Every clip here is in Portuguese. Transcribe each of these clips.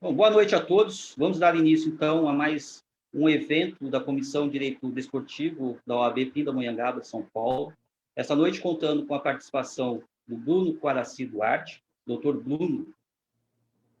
Bom, boa noite a todos. Vamos dar início, então, a mais um evento da Comissão de Direito Desportivo da OAB Pindamonhangaba, São Paulo. Essa noite, contando com a participação do Bruno Coaraci Duarte, doutor Bruno,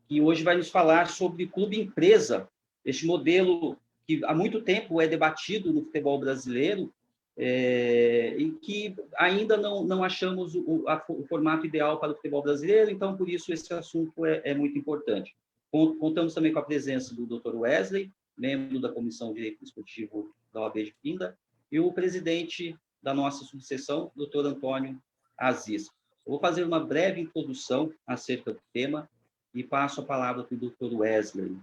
que hoje vai nos falar sobre clube-empresa, este modelo que há muito tempo é debatido no futebol brasileiro, e que ainda não achamos o formato ideal para o futebol brasileiro, então, por isso, esse assunto é muito importante. Contamos também com a presença do Dr. Wesley, membro da Comissão de Direito Desportivo da OAB de Pinda, e o presidente da nossa subseção, Dr. Antônio Aziz. Eu vou fazer uma breve introdução acerca do tema e passo a palavra para o Dr. Wesley.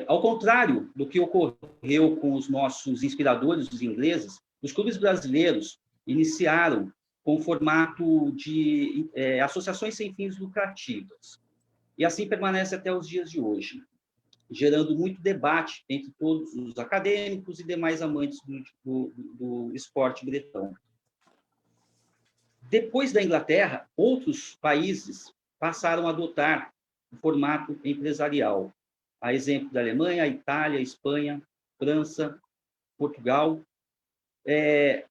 Ao contrário do que ocorreu com os nossos inspiradores, os ingleses, os clubes brasileiros iniciaram com o formato de associações sem fins lucrativas. E assim permanece até os dias de hoje, gerando muito debate entre todos os acadêmicos e demais amantes do esporte bretão. Depois da Inglaterra, outros países passaram a adotar o formato empresarial, a exemplo da Alemanha, Itália, Espanha, França, Portugal.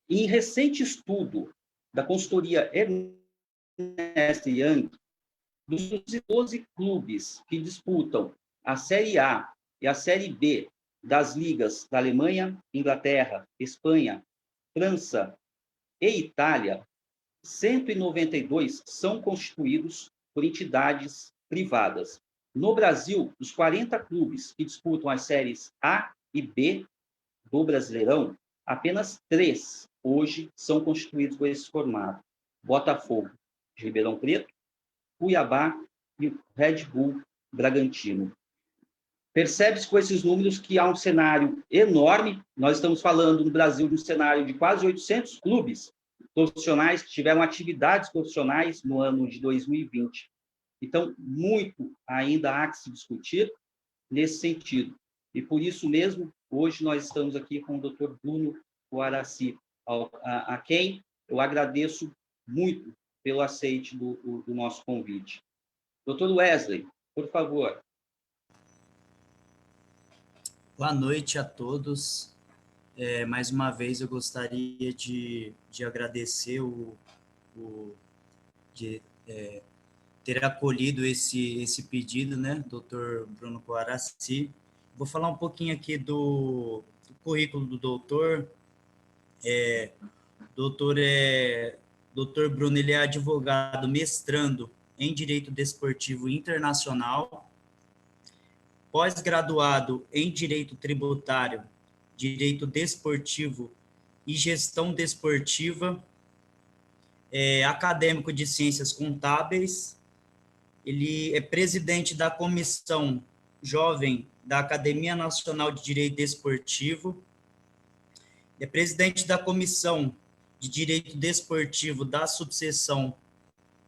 Em recente estudo da consultoria Ernst Young, dos 12 clubes que disputam a Série A e a Série B das ligas da Alemanha, Inglaterra, Espanha, França e Itália, 192 são constituídos por entidades privadas. No Brasil, dos 40 clubes que disputam as séries A e B do Brasileirão, apenas 3 hoje são constituídos por esse formato: Botafogo de Ribeirão Preto, Cuiabá e o Red Bull Bragantino. Percebe-se com esses números que há um cenário enorme. Nós estamos falando no Brasil de um cenário de quase 800 clubes profissionais que tiveram atividades profissionais no ano de 2020. Então, muito ainda há que se discutir nesse sentido. E por isso mesmo, hoje nós estamos aqui com o Dr. Bruno Coaraci, a quem eu agradeço muito pelo aceite do nosso convite. Dr. Wesley, por favor. Boa noite a todos. Mais uma vez, eu gostaria de agradecer de ter acolhido esse pedido, né, Dr. Bruno Coaraci. Vou falar um pouquinho aqui do currículo do doutor. Doutor Bruno, ele é advogado mestrando em Direito Desportivo Internacional, pós-graduado em Direito Tributário, Direito Desportivo e Gestão Desportiva, acadêmico de Ciências Contábeis. Ele é presidente da Comissão Jovem da Academia Nacional de Direito Desportivo, é presidente da Comissão de Direito Desportivo da subseção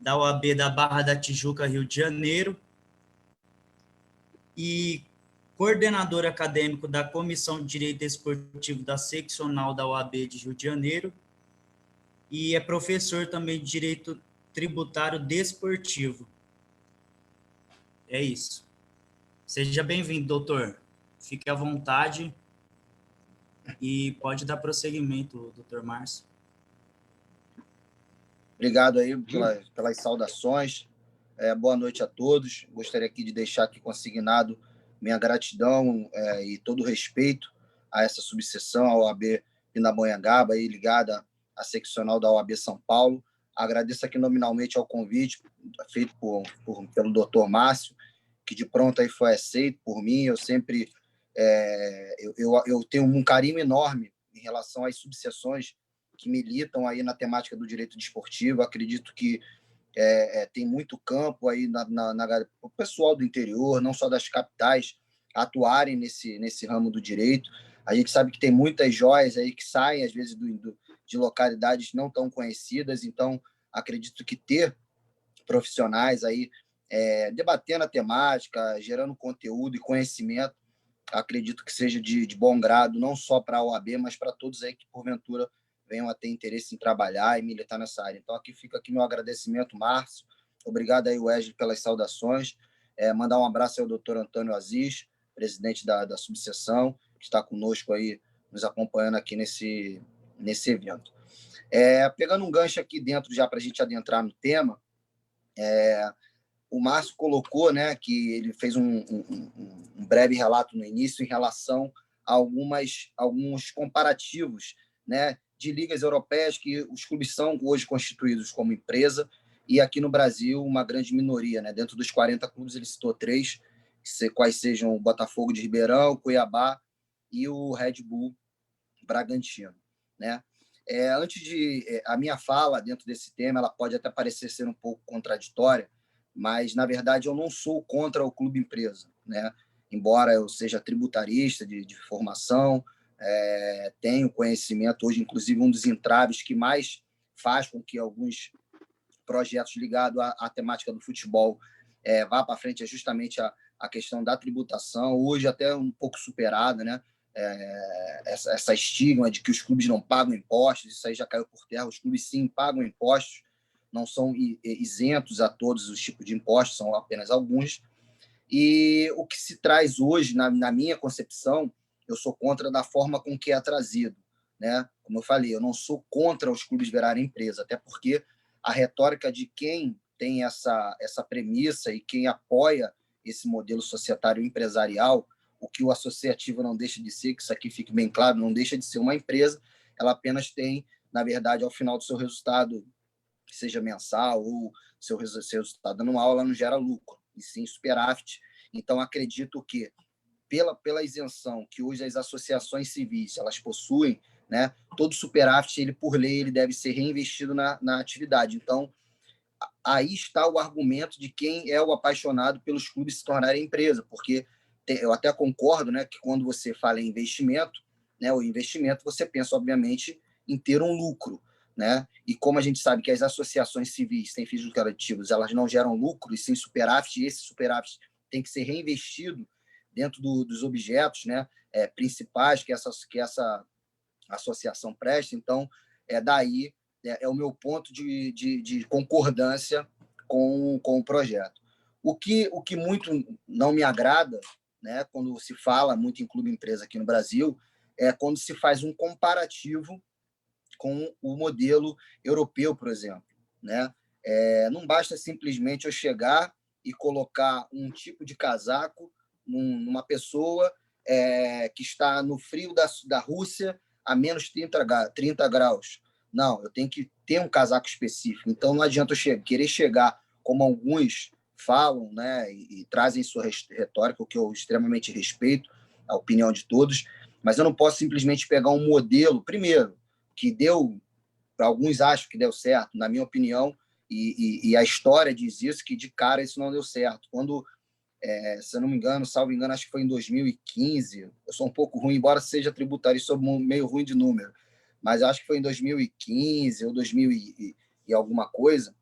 da OAB da Barra da Tijuca, Rio de Janeiro, e coordenador acadêmico da Comissão de Direito Desportivo da seccional da OAB de Rio de Janeiro, e é professor também de Direito Tributário Desportivo. É isso. Seja bem-vindo, doutor. Fique à vontade e pode dar prosseguimento, doutor Márcio. Obrigado aí pelas saudações. Boa noite a todos. Gostaria aqui de deixar aqui consignado minha gratidão e todo o respeito a essa subseção, a OAB Pindamonhangaba, aí ligada à seccional da OAB São Paulo. Agradeço aqui nominalmente ao convite feito pelo doutor Márcio, que de pronto aí foi aceito por mim. Eu sempre eu tenho um carinho enorme em relação às subseções que militam aí na temática do direito desportivo. Acredito que tem muito campo aí o pessoal do interior, não só das capitais, atuarem nesse ramo do direito. A gente sabe que tem muitas joias aí que saem, às vezes, de localidades não tão conhecidas. Então, acredito que ter profissionais aí debatendo a temática, gerando conteúdo e conhecimento, acredito que seja de bom grado, não só para a OAB, mas para todos aí que, porventura, venham a ter interesse em trabalhar e militar nessa área. Então, fica aqui meu agradecimento, Márcio. Obrigado aí, Wesley, pelas saudações. Mandar um abraço ao doutor Antônio Aziz, presidente da subseção, que está conosco aí, nos acompanhando aqui nesse evento. Pegando um gancho aqui dentro, já para a gente adentrar no tema, o Márcio colocou, né, que ele fez um breve relato no início em relação a alguns comparativos, né, de ligas europeias que os clubes são hoje constituídos como empresa, e aqui no Brasil uma grande minoria, né? Dentro dos 40 clubes ele citou 3, quais sejam o Botafogo de Ribeirão, o Cuiabá e o Red Bull Bragantino, né? Antes de a minha fala dentro desse tema, ela pode até parecer ser um pouco contraditória, mas na verdade eu não sou contra o clube empresa, né? Embora eu seja tributarista de formação, tenho conhecimento hoje, inclusive um dos entraves que mais faz com que alguns projetos ligados à temática do futebol vá para frente é justamente a questão da tributação, hoje até um pouco superada, né? Essa estigma de que os clubes não pagam impostos, isso aí já caiu por terra. Os clubes sim pagam impostos, não são isentos a todos os tipos de impostos, são apenas alguns. E o que se traz hoje, na minha concepção, eu sou contra da forma com que é trazido, né? Como eu falei, eu não sou contra os clubes virarem empresa, até porque a retórica de quem tem essa premissa e quem apoia esse modelo societário empresarial, o que o associativo não deixa de ser, que isso aqui fique bem claro, não deixa de ser uma empresa, ela apenas tem, na verdade, ao final do seu resultado, que seja mensal ou seu resultado anual, ela não gera lucro, e sim superávit. Então, acredito que, pela isenção que hoje as associações civis elas possuem, né, todo superávit, ele, por lei, ele deve ser reinvestido na atividade. Então, aí está o argumento de quem é o apaixonado pelos clubes se tornarem empresa, porque eu até concordo, né, que quando você fala em investimento, né, o investimento você pensa, obviamente, em ter um lucro, né? E como a gente sabe que as associações civis sem fins lucrativos, elas não geram lucro e sim superávit, e esse superávit tem que ser reinvestido dentro dos objetos, né, principais que essa associação presta. Então, daí o meu ponto de concordância com o projeto. O que muito não me agrada, né, quando se fala muito em clube empresa aqui no Brasil, é quando se faz um comparativo com o modelo europeu, por exemplo, né? Não basta simplesmente eu chegar e colocar um tipo de casaco numa pessoa que está no frio da Rússia a menos 30 graus. Não, eu tenho que ter um casaco específico. Então, não adianta eu querer chegar, como alguns falam, né, e trazem sua retórica, o que eu extremamente respeito, a opinião de todos, mas eu não posso simplesmente pegar um modelo, primeiro, que deu, alguns acham que deu certo, na minha opinião, e a história diz isso, que de cara isso não deu certo. Quando, se eu não me engano, salvo engano, acho que foi em 2015, eu sou um pouco ruim, embora seja tributário, sou meio ruim de número, mas acho que foi em 2015 ou 2000 e alguma coisa,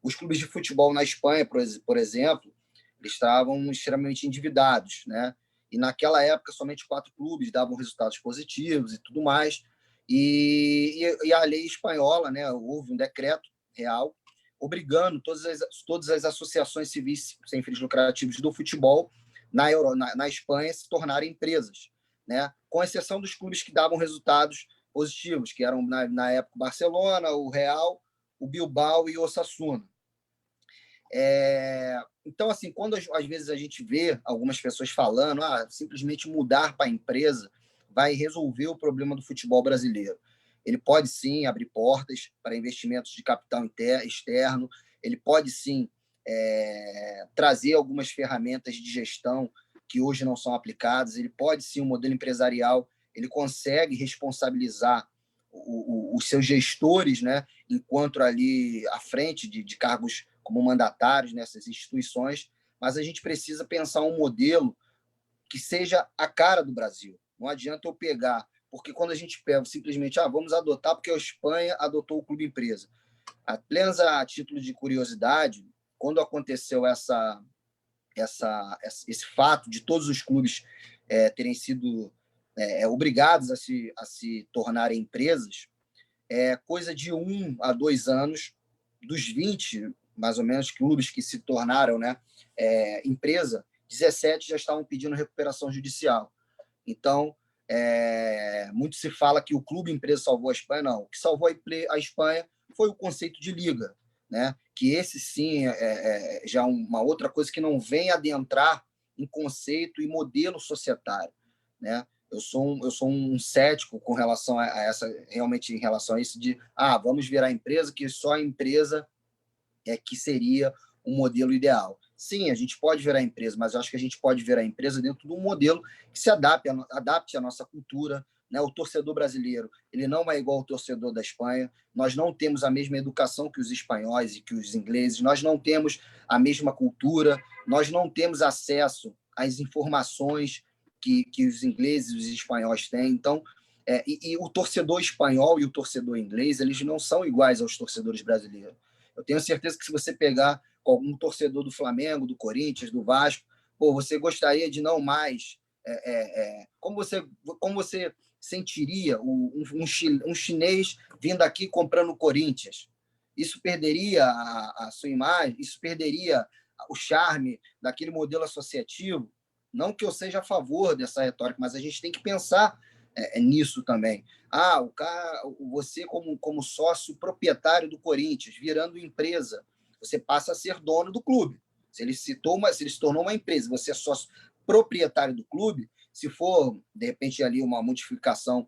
os clubes de futebol na Espanha, por exemplo, eles estavam extremamente endividados, né? E naquela época somente 4 clubes davam resultados positivos e tudo mais. E a lei espanhola, né? Houve um decreto real obrigando todas as associações civis sem fins lucrativos do futebol na Espanha se tornarem empresas, né? Com exceção dos clubes que davam resultados positivos, que eram na época o Barcelona, o Real, o Bilbao e o Osasuna. Então, assim, quando às vezes a gente vê algumas pessoas falando simplesmente mudar para a empresa vai resolver o problema do futebol brasileiro. Ele pode, sim, abrir portas para investimentos de capital externo, ele pode, sim, trazer algumas ferramentas de gestão que hoje não são aplicadas, ele pode, sim, um modelo empresarial, ele consegue responsabilizar os seus gestores, né, enquanto ali à frente de cargos como mandatários nessas instituições, mas a gente precisa pensar um modelo que seja a cara do Brasil. Não adianta eu pegar, porque quando a gente pega simplesmente, vamos adotar porque a Espanha adotou o clube empresa. Apenas a título de curiosidade, quando aconteceu esse fato de todos os clubes terem sido obrigados a se tornarem empresas, coisa de 1 a 2 anos, dos 20 mais ou menos, clubes que se tornaram, né, empresa, 17 já estavam pedindo recuperação judicial. Então, muito se fala que o clube empresa salvou a Espanha. Não, o que salvou a Espanha foi o conceito de liga, né? Que esse sim já uma outra coisa que não vem adentrar em conceito e modelo societário, né? Eu sou um cético com relação a essa, realmente em relação a isso de vamos virar empresa, que só a empresa que seria um modelo ideal. Sim, a gente pode virar empresa, mas eu acho que a gente pode virar empresa dentro de um modelo que se adapte à nossa cultura, né? O torcedor brasileiro, ele não é igual ao torcedor da Espanha. Nós não temos a mesma educação que os espanhóis e que os ingleses. Nós não temos a mesma cultura. Nós não temos acesso às informações que os ingleses e os espanhóis têm. Então, e o torcedor espanhol e o torcedor inglês, eles não são iguais aos torcedores brasileiros. Eu tenho certeza que se você pegar com algum torcedor do Flamengo, do Corinthians, do Vasco, você gostaria de não mais... como você sentiria um chinês vindo aqui comprando o Corinthians? Isso perderia a sua imagem? Isso perderia o charme daquele modelo associativo? Não que eu seja a favor dessa retórica, mas a gente tem que pensar nisso também. Você como sócio proprietário do Corinthians, virando empresa, você passa a ser dono do clube. Se ele se tornou uma empresa, você é sócio proprietário do clube, se for, de repente, ali uma modificação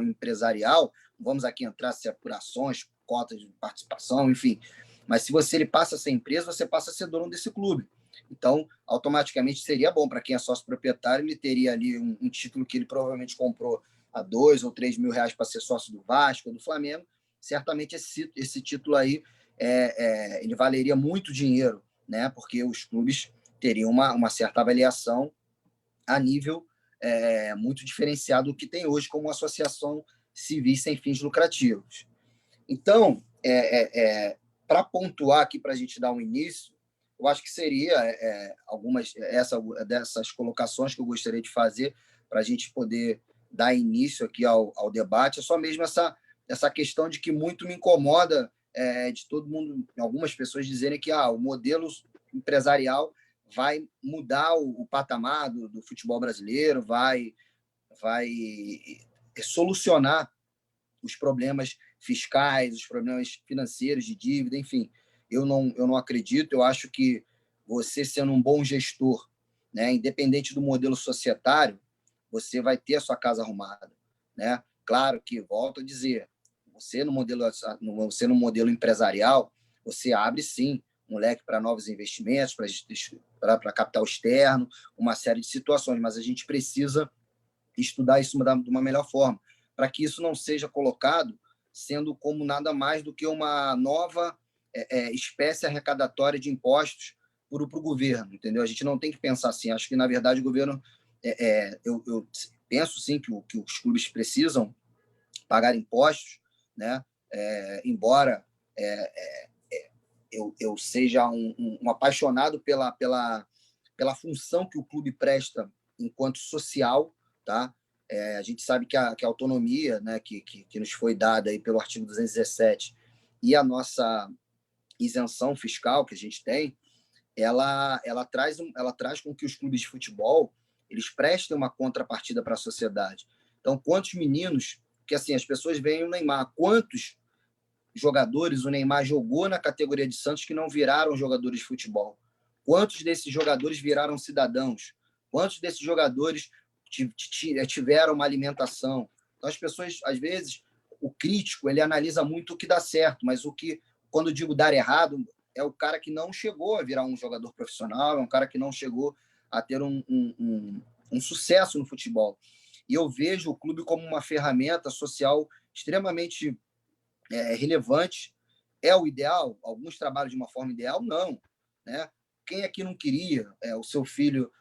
empresarial, vamos aqui entrar se apurações, cotas de participação, enfim, mas se ele passa a ser empresa, você passa a ser dono desse clube. Então, automaticamente seria bom para quem é sócio proprietário, ele teria ali um título que ele provavelmente comprou a 2 ou 3 mil reais para ser sócio do Vasco ou do Flamengo. Certamente esse título aí ele valeria muito dinheiro, né? Porque os clubes teriam uma certa avaliação a nível muito diferenciado do que tem hoje como associação civil sem fins lucrativos. Então, para pontuar aqui, para a gente dar um início, eu acho que seria algumas dessas colocações que eu gostaria de fazer para a gente poder dar início aqui ao debate. É só mesmo essa questão de que muito me incomoda de todo mundo, algumas pessoas dizerem que o modelo empresarial vai mudar o patamar do futebol brasileiro, vai solucionar os problemas fiscais, os problemas financeiros de dívida, enfim. Eu não acredito. Eu acho que você, sendo um bom gestor, né, independente do modelo societário, você vai ter a sua casa arrumada, né? Claro que, volto a dizer, você no modelo empresarial, você abre, sim, um leque para novos investimentos, para capital externo, uma série de situações, mas a gente precisa estudar isso de uma melhor forma, para que isso não seja colocado sendo como nada mais do que uma nova espécie arrecadatória de impostos para o governo, entendeu? A gente não tem que pensar assim. Acho que, na verdade, o governo... eu penso, sim, que os clubes precisam pagar impostos, né? Embora eu seja um apaixonado pela função que o clube presta enquanto social, tá? A gente sabe que a autonomia, né, que nos foi dada aí pelo artigo 217 e a nossa isenção fiscal que a gente tem, ela traz com que os clubes de futebol eles prestem uma contrapartida para a sociedade. Então, quantos meninos, que assim, as pessoas veem o Neymar, quantos jogadores o Neymar jogou na categoria de Santos que não viraram jogadores de futebol? Quantos desses jogadores viraram cidadãos? Quantos desses jogadores tiveram uma alimentação? Então, as pessoas, às vezes, o crítico, ele analisa muito o que dá certo, mas quando eu digo dar errado, é o cara que não chegou a virar um jogador profissional, é um cara que não chegou a ter um sucesso no futebol. E eu vejo o clube como uma ferramenta social extremamente relevante. É o ideal? Alguns trabalham de uma forma ideal? Não, né? Quem aqui não queria o seu filho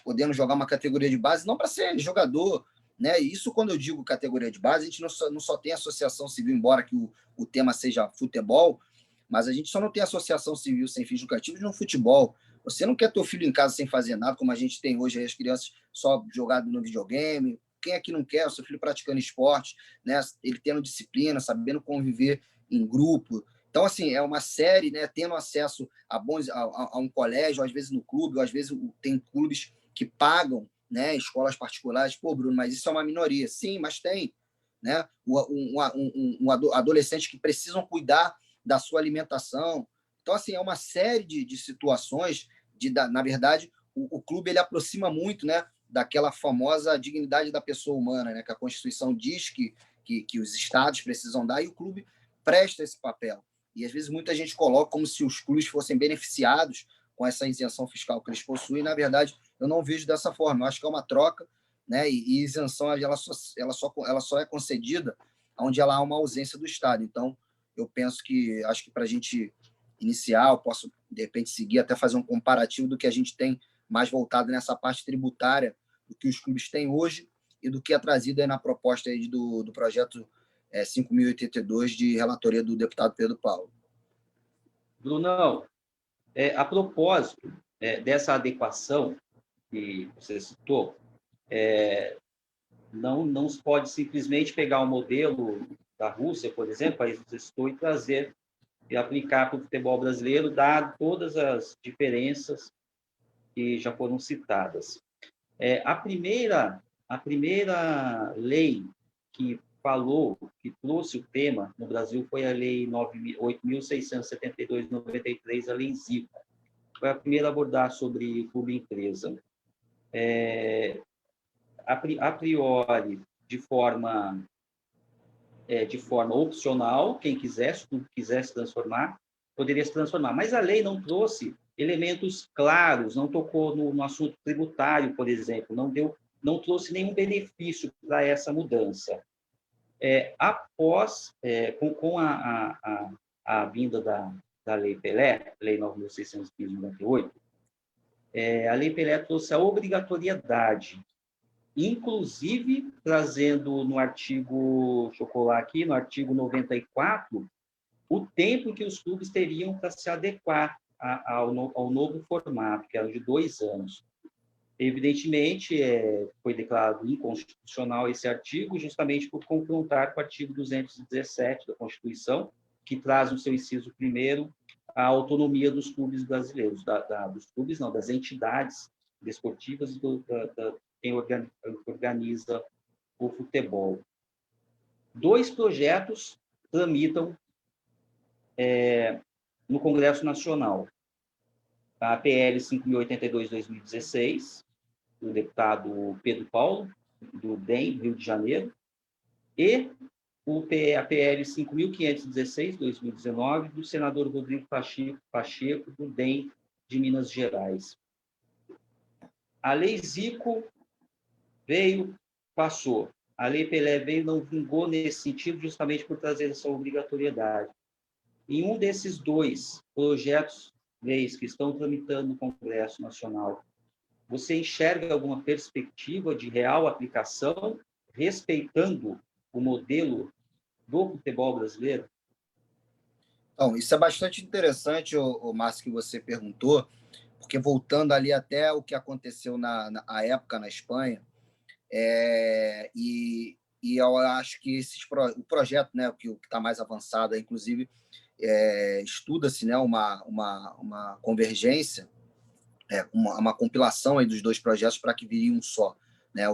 podendo jogar uma categoria de base, não para ser jogador, né? Isso, quando eu digo categoria de base, a gente não só tem associação civil, embora que o tema seja futebol, mas a gente só não tem associação civil sem fins lucrativos no futebol. Você não quer teu filho em casa sem fazer nada, como a gente tem hoje, as crianças só jogando no videogame. Quem é que não quer o seu filho praticando esporte, né? Ele tendo disciplina, sabendo conviver em grupo, Então, assim, é uma série, né, tendo acesso a um colégio, às vezes no clube, ou às vezes tem clubes que pagam, né, escolas particulares. Pô, Bruno, mas isso é uma minoria. Sim, mas tem, né? Adolescentes que precisam cuidar da sua alimentação. Então, assim, é uma série de situações, na verdade, o clube ele aproxima muito, né, daquela famosa dignidade da pessoa humana, né, que a Constituição diz que os estados precisam dar, e o clube presta esse papel. E, às vezes, muita gente coloca como se os clubes fossem beneficiados com essa isenção fiscal que eles possuem. Na verdade, eu não vejo dessa forma. Eu acho que é uma troca, né? E isenção ela só é concedida onde ela há uma ausência do Estado. Então, eu penso que, acho que para a gente iniciar, eu posso, de repente, seguir, até fazer um comparativo do que a gente tem mais voltado nessa parte tributária, do que os clubes têm hoje e do que é trazido aí na proposta aí do projeto 5.082 de relatoria do deputado Pedro Paulo. Brunão, a propósito dessa adequação que você citou, não se pode simplesmente pegar o modelo da Rússia, por exemplo, país que você citou, e trazer e aplicar para o futebol brasileiro, dado todas as diferenças que já foram citadas. A primeira lei que trouxe o tema no Brasil foi a Lei 8.672 de 93, a Lei Zico. Foi a primeira a abordar sobre clube-empresa. A priori, de forma opcional, quem quisesse, se quisesse transformar, poderia se transformar. Mas a lei não trouxe elementos claros, não tocou no assunto tributário, por exemplo, não trouxe nenhum benefício para essa mudança. Com a vinda da Lei Pelé, Lei 9.615 de 98, a Lei Pelé trouxe a obrigatoriedade, inclusive trazendo no artigo, deixa eu colar aqui, no artigo 94, o tempo que os clubes teriam para se adequar ao novo formato, que era de 2 anos. Evidentemente, foi declarado inconstitucional esse artigo, justamente por confrontar com o artigo 217 da Constituição, que traz no seu inciso 1º a autonomia dos clubes brasileiros, das entidades desportivas e quem organiza o futebol. 2 projetos tramitam no Congresso Nacional. A PL 5.082 de 2016, do deputado Pedro Paulo, do DEM, Rio de Janeiro, e a PL 5.516 de 2019, do senador Rodrigo Pacheco, do DEM de Minas Gerais. A Lei Zico passou. A Lei Pelé não vingou nesse sentido, justamente por trazer essa obrigatoriedade. Em um desses 2 projetos leis que estão tramitando no Congresso Nacional, você enxerga alguma perspectiva de real aplicação, respeitando o modelo do futebol brasileiro? Então, isso é bastante interessante, o Márcio, que você perguntou, porque voltando ali até o que aconteceu na época na Espanha, e eu acho que o projeto, né, que está mais avançado, inclusive, estuda-se, né, uma convergência, uma compilação aí dos 2 projetos para que viria um só, né?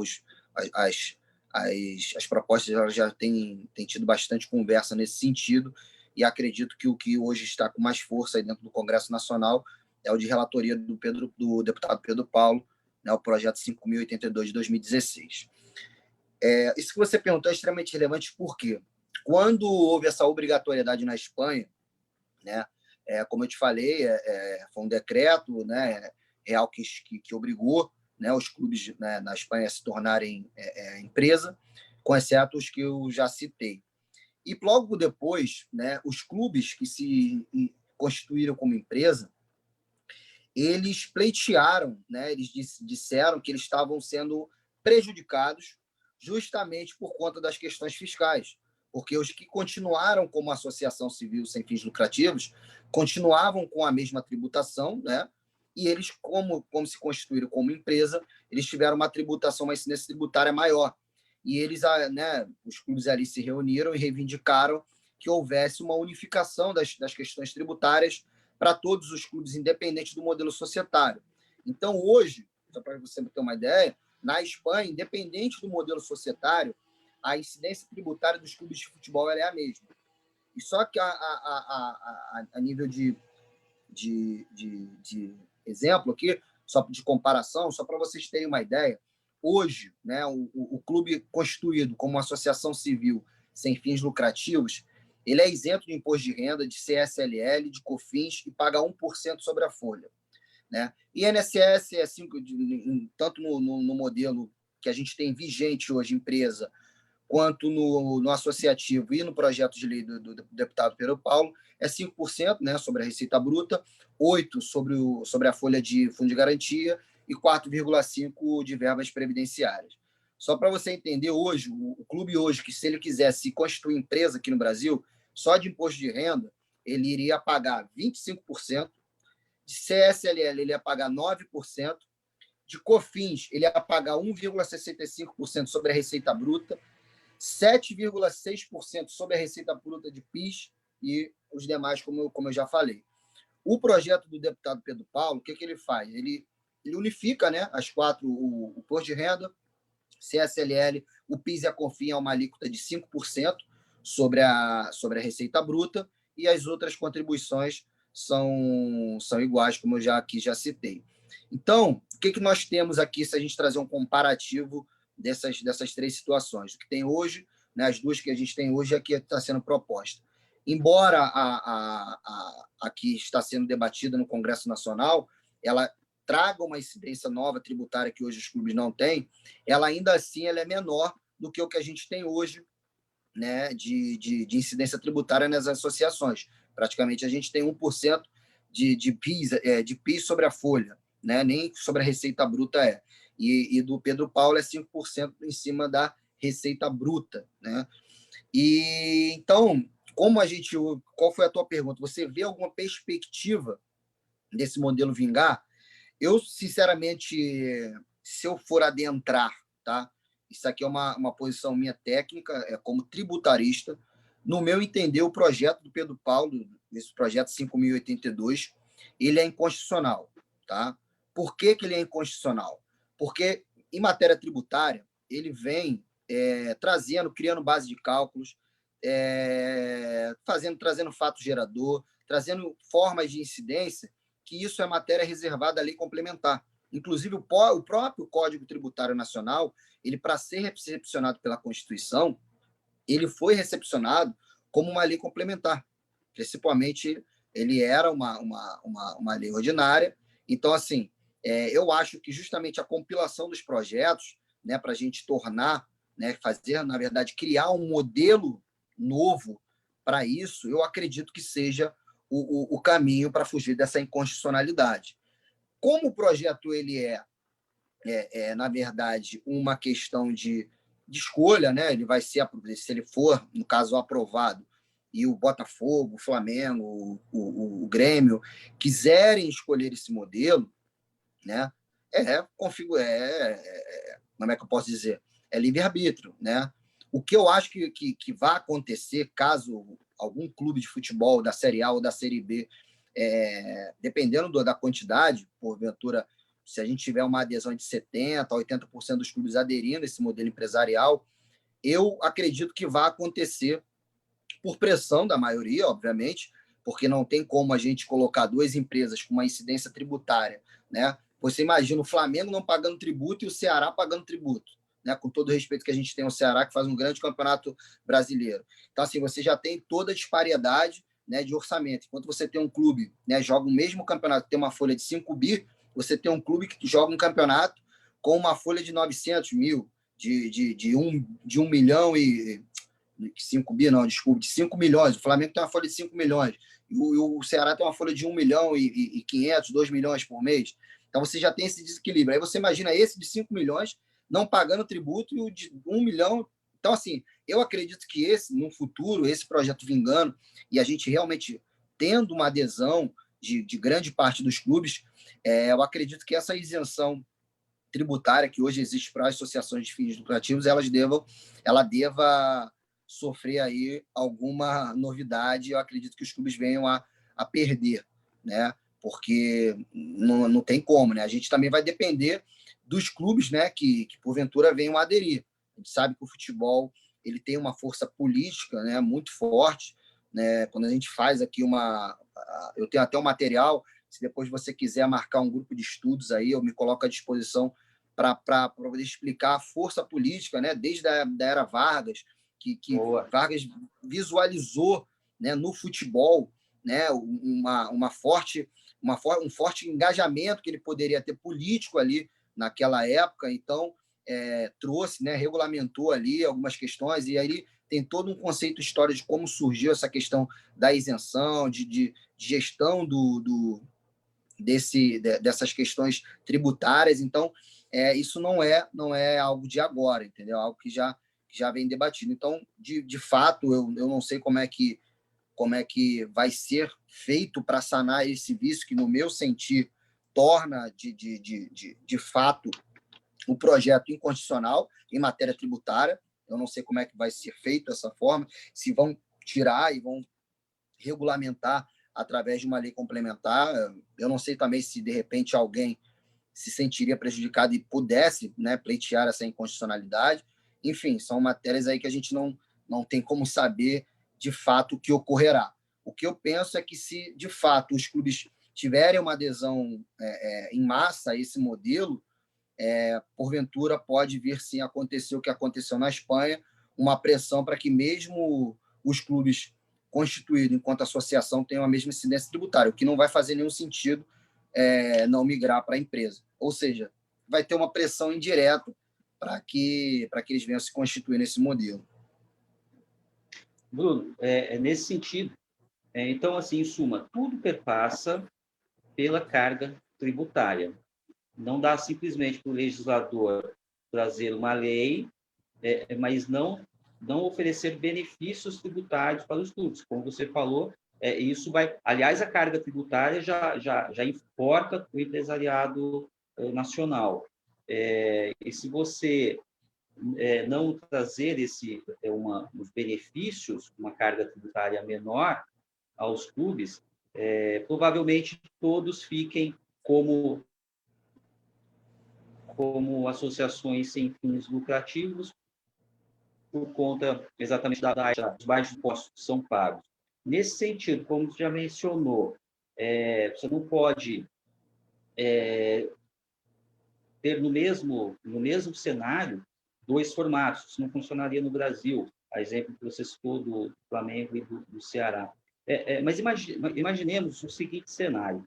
As propostas elas já têm tido bastante conversa nesse sentido, e acredito que o que hoje está com mais força aí dentro do Congresso Nacional é o de relatoria do deputado Pedro Paulo, né, o projeto 5.082 de 2016. Isso que você perguntou é extremamente relevante, porque quando houve essa obrigatoriedade na Espanha, né, como eu te falei, foi um decreto, né, real que obrigou, né, os clubes, né, na Espanha a se tornarem empresa, com exceto os que eu já citei. E logo depois, né, os clubes que se constituíram como empresa, eles pleitearam, né, eles disseram que eles estavam sendo prejudicados justamente por conta das questões fiscais, porque os que continuaram como associação civil sem fins lucrativos continuavam com a mesma tributação, né? E eles, como se constituíram como empresa, eles tiveram uma tributação, uma incidência tributária maior. E eles, né, os clubes ali se reuniram e reivindicaram que houvesse uma unificação das questões tributárias para todos os clubes, independente do modelo societário. Então, hoje, só para você ter uma ideia, na Espanha, independente do modelo societário, a incidência tributária dos clubes de futebol ela é a mesma. E só que a nível de exemplo aqui, só de comparação, só para vocês terem uma ideia, hoje, né, o clube constituído como uma associação civil sem fins lucrativos, ele é isento de imposto de renda, de CSLL, de COFINS e paga 1% sobre a folha. Né? E INSS é 5%, tanto no modelo que a gente tem vigente hoje, empresa, quanto no associativo e no projeto de lei do deputado Pedro Paulo, é 5%, né, sobre a receita bruta, 8% sobre a folha de fundo de garantia e 4,5% de verbas previdenciárias. Só para você entender, hoje, o clube hoje, que se ele quisesse constituir empresa aqui no Brasil, só de imposto de renda, ele iria pagar 25%, de CSLL ele ia pagar 9%, de COFINS ele ia pagar 1,65% sobre a receita bruta, 7,6% sobre a receita bruta de PIS e os demais, como eu já falei. O projeto do deputado Pedro Paulo, o que ele faz? Ele unifica, né, as quatro, o imposto de renda, CSLL, o PIS e a COFINS é uma alíquota de 5% sobre a receita bruta e as outras contribuições são iguais, como eu já citei. Então, o que nós temos aqui, se a gente trazer um comparativo dessas três situações? O que tem hoje, né, as duas que a gente tem hoje, aqui está sendo proposta. Embora a que está sendo debatida no Congresso Nacional, ela traga uma incidência nova tributária que hoje os clubes não têm, ela ainda assim ela é menor do que o que a gente tem hoje, né, de incidência tributária nas associações. Praticamente a gente tem 1% de PIS sobre a folha, né? Nem sobre a receita bruta é. E do Pedro Paulo é 5% em cima da receita bruta, né? E então, qual foi a tua pergunta? Você vê alguma perspectiva desse modelo vingar? Eu, sinceramente, se eu for adentrar, tá? Isso aqui é uma posição minha técnica, como tributarista. No meu entender, o projeto do Pedro Paulo, esse projeto 5.082, ele é inconstitucional, tá? Por que ele é inconstitucional? Porque, em matéria tributária, ele vem criando base de cálculos, trazendo fato gerador, trazendo formas de incidência, que isso é matéria reservada à lei complementar. Inclusive, o próprio Código Tributário Nacional, ele, para ser recepcionado pela Constituição, ele foi recepcionado como uma lei complementar. Principalmente, ele era uma lei ordinária. Então, assim, eu acho que justamente a compilação dos projetos, né, para a gente tornar, né, fazer, na verdade, criar um modelo novo para isso, eu acredito que seja o caminho para fugir dessa inconstitucionalidade. Como o projeto ele na verdade, uma questão de escolha, né? Ele vai ser, se ele for, no caso, aprovado, e o Botafogo, o Flamengo, o Grêmio quiserem escolher esse modelo, né? Como é que eu posso dizer? É livre-arbítrio, né? O que eu acho que vai acontecer caso algum clube de futebol da Série A ou da Série B, dependendo da quantidade, porventura, se a gente tiver uma adesão de 70% a 80% dos clubes aderindo a esse modelo empresarial, eu acredito que vai acontecer por pressão da maioria, obviamente, porque não tem como a gente colocar duas empresas com uma incidência tributária, né? Você imagina o Flamengo não pagando tributo e o Ceará pagando tributo, né? Com todo o respeito que a gente tem ao Ceará, que faz um grande campeonato brasileiro. Então, assim, você já tem toda a disparidade, né, de orçamento. Enquanto você tem um clube, né, joga o mesmo campeonato, tem uma folha de 5 bi, você tem um clube que joga um campeonato com uma folha de 900 mil, de 1 milhão e... 5 bi, não, desculpa, de 5 milhões. O Flamengo tem uma folha de 5 milhões. E o Ceará tem uma folha de 1 milhão e 500, 2 milhões por mês. Então, você já tem esse desequilíbrio. Aí você imagina esse de 5 milhões não pagando tributo e o de 1 milhão. Então, assim, eu acredito que no futuro, esse projeto vingando e a gente realmente tendo uma adesão de grande parte dos clubes, eu acredito que essa isenção tributária que hoje existe para as associações de fins lucrativos, ela deva sofrer aí alguma novidade. Eu acredito que os clubes venham a perder, né? Porque não tem como, né? A gente também vai depender dos clubes, né, que porventura venham a aderir. A gente sabe que o futebol ele tem uma força política, né, muito forte, né? Quando a gente faz aqui eu tenho até um material, se depois você quiser marcar um grupo de estudos aí, eu me coloco à disposição para poder explicar a força política, né, desde a da era Vargas, que Vargas visualizou, né, no futebol, né, um forte engajamento que ele poderia ter político ali naquela época. Então, trouxe, né, regulamentou ali algumas questões, e aí tem todo um conceito histórico de como surgiu essa questão da isenção, de gestão dessas questões tributárias. Então, isso não é algo de agora, entendeu? Algo que já vem debatido. Então, de fato, eu não sei como é que vai ser feito para sanar esse vício que, no meu sentir, torna, de fato, o projeto inconstitucional em matéria tributária. Eu não sei como é que vai ser feito dessa forma, se vão tirar e vão regulamentar através de uma lei complementar. Eu não sei também se, de repente, alguém se sentiria prejudicado e pudesse, né, pleitear essa inconstitucionalidade. Enfim, são matérias aí que a gente não tem como saber, de fato, o que ocorrerá. O que eu penso é que, se, de fato, os clubes tiverem uma adesão em massa a esse modelo, porventura pode vir, sim, acontecer o que aconteceu na Espanha, uma pressão para que mesmo os clubes constituídos enquanto associação tenham a mesma incidência tributária, o que não vai fazer nenhum sentido não migrar para a empresa. Ou seja, vai ter uma pressão indireta para que eles venham se constituir nesse modelo. Bruno, nesse sentido, então, assim, em suma, tudo perpassa pela carga tributária. Não dá simplesmente para o legislador trazer uma lei, mas não oferecer benefícios tributários para os clubes. Como você falou, isso vai... Aliás, a carga tributária já enforca o empresariado nacional. E se você não trazer os benefícios, uma carga tributária menor aos clubes, provavelmente todos fiquem como associações sem fins lucrativos, por conta exatamente dos baixos impostos que são pagos. Nesse sentido, como você já mencionou, você não pode ter no mesmo cenário dois formatos. Isso não funcionaria no Brasil, a exemplo que você citou do Flamengo e do Ceará. Mas imaginemos o seguinte cenário.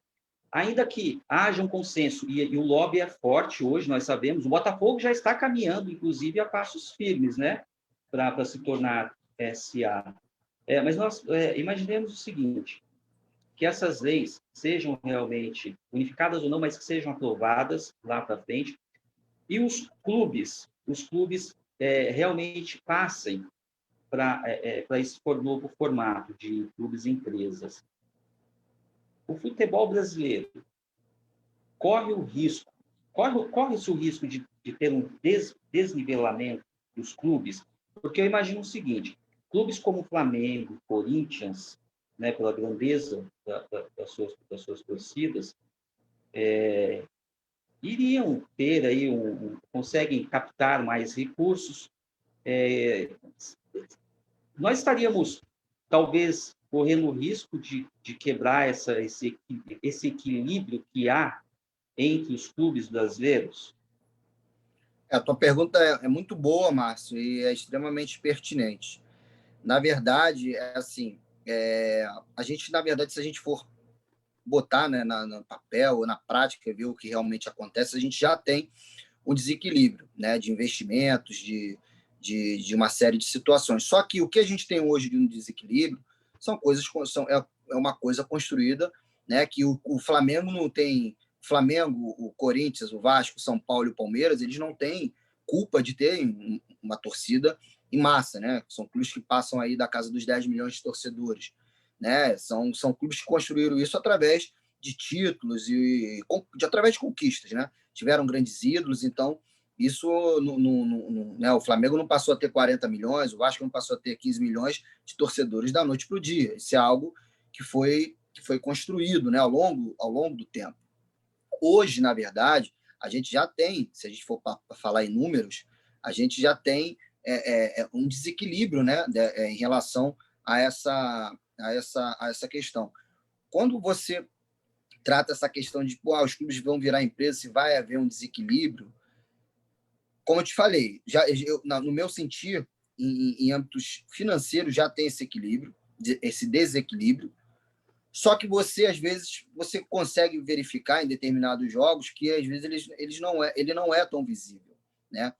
Ainda que haja um consenso, e o lobby é forte hoje, nós sabemos, o Botafogo já está caminhando, inclusive, a passos firmes, né, para se tornar SA. Mas nós imaginemos o seguinte, que essas leis sejam realmente unificadas ou não, mas que sejam aprovadas lá para frente, e os clubes realmente passem para esse novo formato de clubes e empresas. O futebol brasileiro corre-se o risco de ter um desnivelamento dos clubes, porque eu imagino o seguinte: clubes como Flamengo, Corinthians, né, pela grandeza das suas torcidas, iriam ter aí conseguem captar mais recursos. Nós estaríamos talvez correndo o risco de quebrar esse equilíbrio que há entre os clubes brasileiros? A tua pergunta é muito boa, Márcio, e é extremamente pertinente. Na verdade, assim, a gente, na verdade, se a gente for botar, né, no papel ou na prática, ver o que realmente acontece, a gente já tem um desequilíbrio, né, de investimentos, de uma série de situações. Só que o que a gente tem hoje de um desequilíbrio é uma coisa construída, né, que o Flamengo não tem... O Flamengo, o Corinthians, o Vasco, o São Paulo e o Palmeiras, eles não têm culpa de ter uma torcida em massa, né? São clubes que passam aí da casa dos 10 milhões de torcedores, né? São clubes que construíram isso através de títulos e através de conquistas, né? Tiveram grandes ídolos, então Isso, né, o Flamengo não passou a ter 40 milhões, o Vasco não passou a ter 15 milhões de torcedores da noite para o dia. Isso é algo que foi construído, né, ao longo do tempo. Hoje, na verdade, a gente já tem, se a gente for para falar em números, a gente já tem um desequilíbrio, né, em relação a essa questão. Quando você trata essa questão de os clubes vão virar empresa, se vai haver um desequilíbrio, como eu te falei, no meu sentir, em âmbitos financeiros, já tem esse equilíbrio, esse desequilíbrio. Só que você, às vezes, você consegue verificar em determinados jogos que, às vezes, ele não é tão visível, né?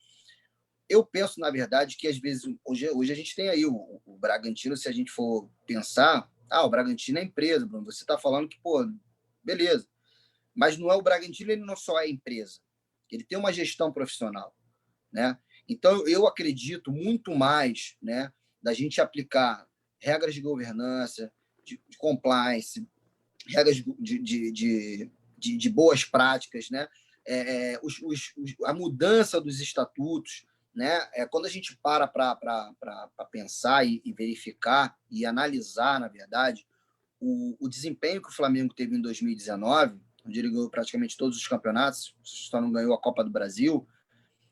Eu penso, na verdade, que, às vezes, hoje a gente tem aí o Bragantino, se a gente for pensar, o Bragantino é empresa, Bruno, você está falando que, beleza. Mas não é o Bragantino, ele não só é empresa. Ele tem uma gestão profissional, né? Então, eu acredito muito mais, né, da gente aplicar regras de governança, de compliance, regras de boas práticas, né? A mudança dos estatutos, né? Quando a gente para pensar e verificar e analisar, na verdade, o desempenho que o Flamengo teve em 2019, onde ele ganhou praticamente todos os campeonatos, só não ganhou a Copa do Brasil.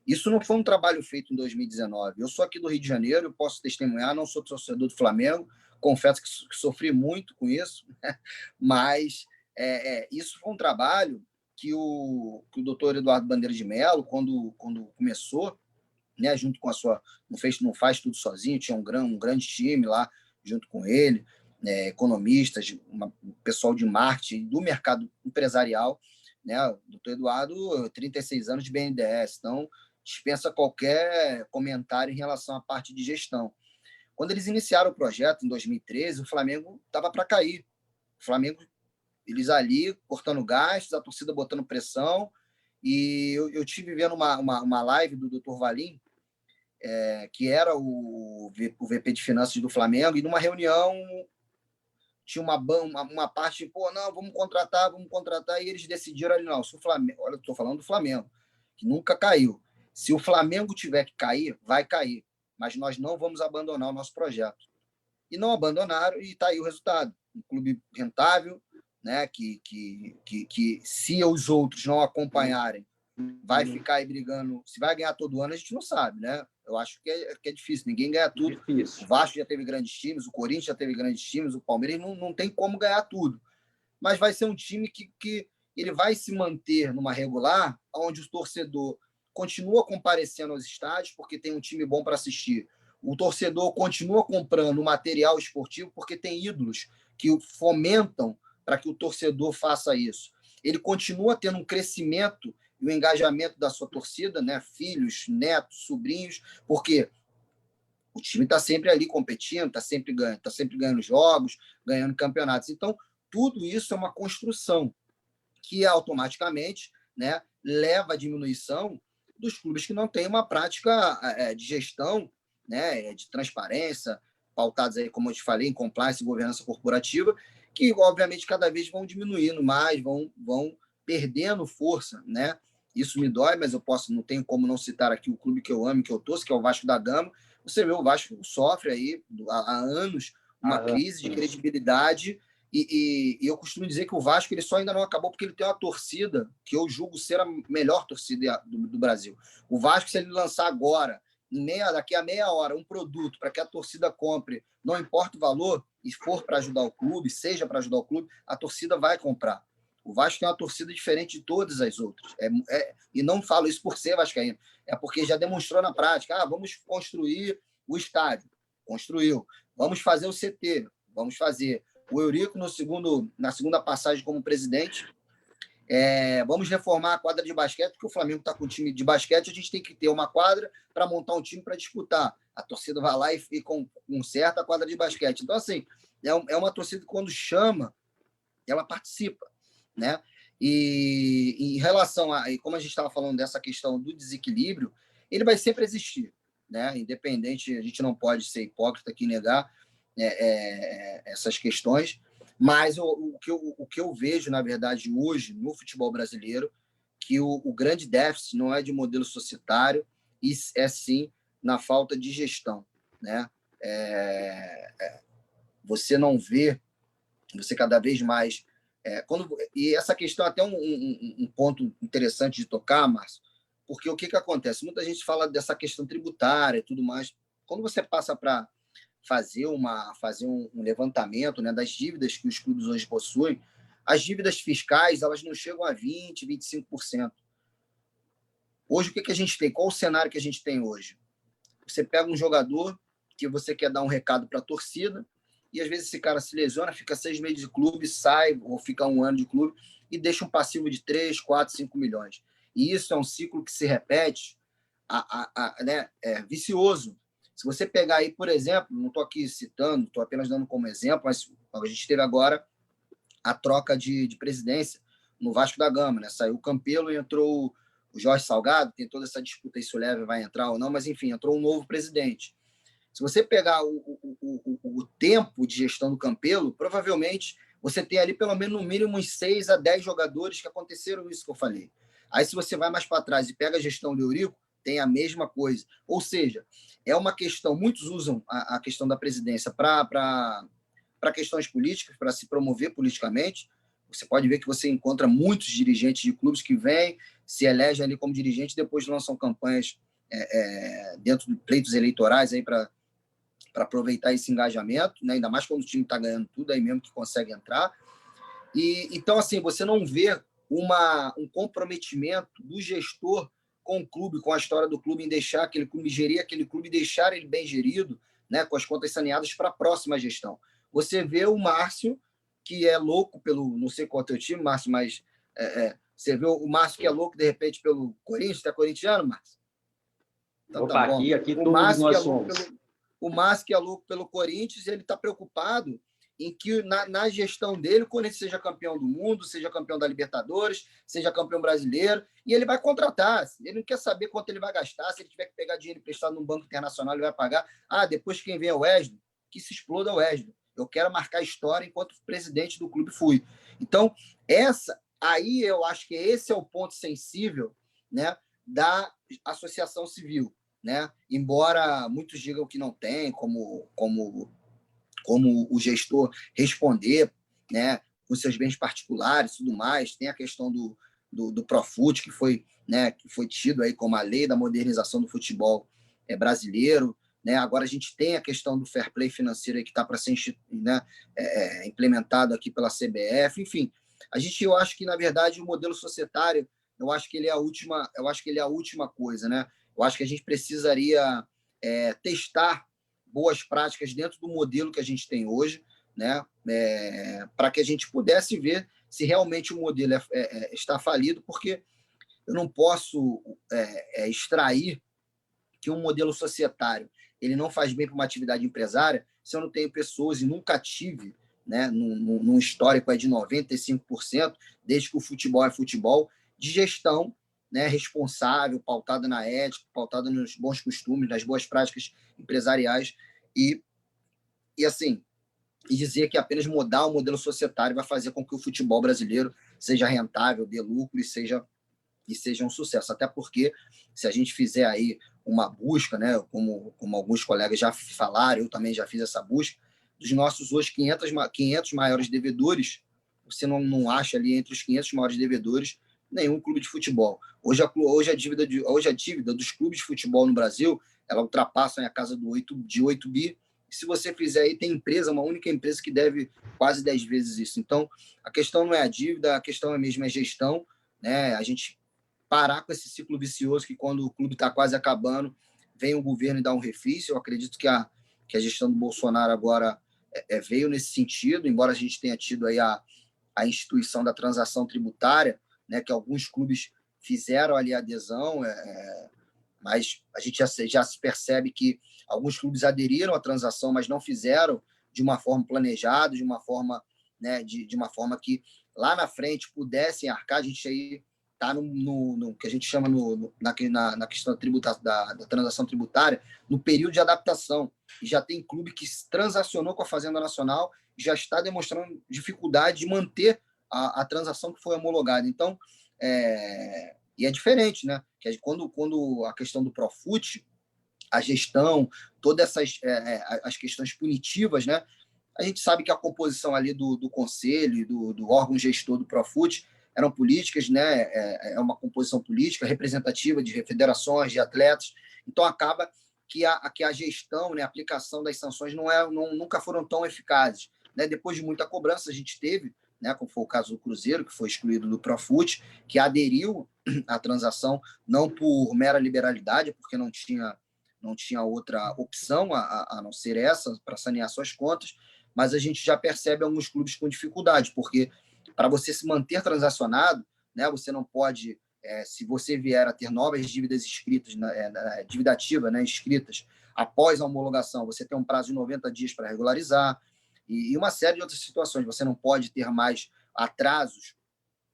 Isso não foi um trabalho feito em 2019. Eu sou aqui do Rio de Janeiro, eu posso testemunhar, não sou torcedor do Flamengo, confesso que sofri muito com isso, né? Mas isso foi um trabalho que o doutor Eduardo Bandeira de Mello, quando começou, né, junto com a sua... Não faz tudo sozinho, tinha um grande time lá junto com ele, economistas, pessoal de marketing, do mercado empresarial, né? O doutor Eduardo, 36 anos de BNDES, então dispensa qualquer comentário em relação à parte de gestão. Quando eles iniciaram o projeto, em 2013, o Flamengo estava para cair. O Flamengo, eles ali, cortando gastos, a torcida botando pressão, e eu tive vendo uma live do Dr. Valim, que era o VP de Finanças do Flamengo, e numa reunião tinha uma parte, não, vamos contratar, e eles decidiram ali, não, se o Flamengo, olha, eu estou falando do Flamengo, que nunca caiu. Se o Flamengo tiver que cair, vai cair, mas nós não vamos abandonar o nosso projeto. E não abandonaram, e está aí o resultado. Um clube rentável, né, que se os outros não acompanharem, vai ficar aí brigando. Se vai ganhar todo ano, a gente não sabe, né? Eu acho que é difícil, ninguém ganha tudo. Difícil. O Vasco já teve grandes times, o Corinthians já teve grandes times, o Palmeiras não tem como ganhar tudo. Mas vai ser um time que ele vai se manter numa regular, onde o torcedor continua comparecendo aos estádios, porque tem um time bom para assistir. O torcedor continua comprando material esportivo, porque tem ídolos que fomentam para que o torcedor faça isso. Ele continua tendo um crescimento e o engajamento da sua torcida, né? Filhos, netos, sobrinhos, porque o time está sempre ali competindo, está sempre ganhando jogos, ganhando campeonatos. Então, tudo isso é uma construção que automaticamente, né, leva à diminuição dos clubes que não têm uma prática de gestão, né, de transparência, pautados aí, como eu te falei, em compliance e governança corporativa, que, obviamente, cada vez vão diminuindo mais, vão perdendo força, né? Isso me dói, mas não tenho como não citar aqui o clube que eu amo, que eu torço, que é o Vasco da Gama. Você vê, o Vasco sofre aí há anos uma crise de credibilidade, e eu costumo dizer que o Vasco ele só ainda não acabou porque ele tem uma torcida que eu julgo ser a melhor torcida do Brasil. O Vasco, se ele lançar agora, daqui a meia hora, um produto para que a torcida compre, não importa o valor, e for para ajudar o clube, seja para ajudar o clube, a torcida vai comprar. O Vasco tem uma torcida diferente de todas as outras. E não falo isso por ser vascaíno, é porque já demonstrou na prática. Vamos construir o estádio. Construiu. Vamos fazer o CT. Vamos fazer. O Eurico, na segunda passagem como presidente, vamos reformar a quadra de basquete, porque o Flamengo está com um time de basquete, a gente tem que ter uma quadra para montar um time para disputar. A torcida vai lá e conserta a quadra de basquete. Então, assim, é uma torcida que, quando chama, ela participa, né? E em relação como a gente estava falando dessa questão do desequilíbrio, ele vai sempre existir, né? Independente, a gente não pode ser hipócrita aqui e negar essas questões, mas o que eu vejo, na verdade, hoje, no futebol brasileiro, que o grande déficit não é de modelo societário, e é sim na falta de gestão, né? Você não vê, você cada vez mais... e essa questão é até um ponto interessante de tocar, Márcio, porque o que acontece? Muita gente fala dessa questão tributária e tudo mais. Quando você passa para fazer um levantamento, né, das dívidas que os clubes hoje possuem, as dívidas fiscais elas não chegam a 20%, 25%. Hoje, o que a gente tem? Qual o cenário que a gente tem hoje? Você pega um jogador que você quer dar um recado para a torcida, e às vezes esse cara se lesiona, fica 6 meses de clube, sai, ou fica 1 ano de clube, e deixa um passivo de 3, 4, 5 milhões. E isso é um ciclo que se repete, né, vicioso. Se você pegar aí, por exemplo, não estou aqui citando, estou apenas dando como exemplo, mas a gente teve agora a troca de presidência no Vasco da Gama, né? Saiu o Campelo e entrou o Jorge Salgado, tem toda essa disputa aí se o Leve vai entrar ou não, mas enfim, entrou um novo presidente. Se você pegar o tempo de gestão do Campelo, provavelmente você tem ali pelo menos no mínimo uns 6 a 10 jogadores que aconteceram isso que eu falei. Aí se você vai mais para trás e pega a gestão do Eurico, tem a mesma coisa. Ou seja, é uma questão, muitos usam a questão da presidência para questões políticas, para se promover politicamente. Você pode ver que você encontra muitos dirigentes de clubes que vêm, se elegem ali como dirigente, depois lançam campanhas dentro de pleitos eleitorais aí para aproveitar esse engajamento, né? Ainda mais quando o time está ganhando tudo, aí mesmo que consegue entrar. Então, assim, você não vê um comprometimento do gestor com o clube, com a história do clube, em deixar aquele clube, gerir aquele clube, deixar ele bem gerido, né, com as contas saneadas para a próxima gestão. Você vê o Márcio, que é louco pelo... Não sei qual é o teu time, Márcio, mas você vê o Márcio que é louco, de repente, pelo Corinthians. Tá corintiano, Márcio? Então, Opa, tá bom. aqui todos nós somos. O Márcio que é louco pelo Corinthians, ele está preocupado em que na gestão dele o Corinthians seja campeão do mundo, seja campeão da Libertadores, seja campeão brasileiro, e ele vai contratar. Ele não quer saber quanto ele vai gastar, se ele tiver que pegar dinheiro emprestado num banco internacional, ele vai pagar. Depois quem vem é o Wesley, que se exploda o Wesley. Eu quero marcar história enquanto presidente do clube fui. Então, aí eu acho que esse é o ponto sensível, né, da associação civil, né? Embora muitos digam que não tem como o gestor responder, né, com seus bens particulares e tudo mais. Tem a questão do Profut, que foi tido aí como a lei da modernização do futebol brasileiro, né? Agora a gente tem a questão do fair play financeiro aí que está para ser implementado aqui pela CBF. Enfim, eu acho que, na verdade, o modelo societário, eu acho que ele é a última coisa, né? Eu acho que a gente precisaria testar boas práticas dentro do modelo que a gente tem hoje, né? Para que a gente pudesse ver se realmente o modelo está falido, porque eu não posso extrair que um modelo societário ele não faz bem para uma atividade empresária se eu não tenho pessoas, e nunca tive, né, num histórico de 95%, desde que o futebol é futebol, de gestão, né, responsável, pautada na ética, pautada nos bons costumes, nas boas práticas empresariais, e assim, e dizer que apenas mudar o modelo societário vai fazer com que o futebol brasileiro seja rentável, dê lucro e seja um sucesso. Até porque, se a gente fizer aí uma busca, né, como alguns colegas já falaram, eu também já fiz essa busca, dos nossos hoje 500 maiores devedores, você não acha ali entre os 500 maiores devedores nenhum clube de futebol. Hoje a dívida dos clubes de futebol no Brasil, ela ultrapassa a casa de 8 bi. E se você fizer aí, tem uma única empresa que deve quase 10 vezes isso. Então, a questão não é a dívida, a questão mesmo é gestão, né? A gente parar com esse ciclo vicioso que, quando o clube está quase acabando, vem o governo e dá um refis. Eu acredito que a gestão do Bolsonaro agora veio nesse sentido, embora a gente tenha tido aí a instituição da transação tributária, né, que alguns clubes fizeram ali a adesão, mas a gente já se percebe que alguns clubes aderiram à transação, mas não fizeram de uma forma planejada, de uma forma, né, de uma forma que lá na frente pudessem arcar. A gente aí está no que a gente chama na questão da transação tributária, no período de adaptação. E já tem clube que transacionou com a Fazenda Nacional e já está demonstrando dificuldade de manter a transação que foi homologada. Então, E é diferente, né? Que quando a questão do Profut, a gestão, todas as questões punitivas, né? A gente sabe que a composição ali do conselho e do órgão gestor do Profut eram políticas, né? É uma composição política representativa de federações, de atletas. Então, acaba que a gestão, né, a aplicação das sanções nunca foram tão eficazes. Né? Depois de muita cobrança, a gente teve, né, como foi o caso do Cruzeiro, que foi excluído do Profut, que aderiu à transação não por mera liberalidade, porque não tinha outra opção a não ser essa para sanear suas contas, mas a gente já percebe alguns clubes com dificuldade, porque para você se manter transacionado, né, você não pode, se você vier a ter novas dívidas escritas, dívida ativa, né, escritas, após a homologação, você tem um prazo de 90 dias para regularizar, e uma série de outras situações. Você não pode ter mais atrasos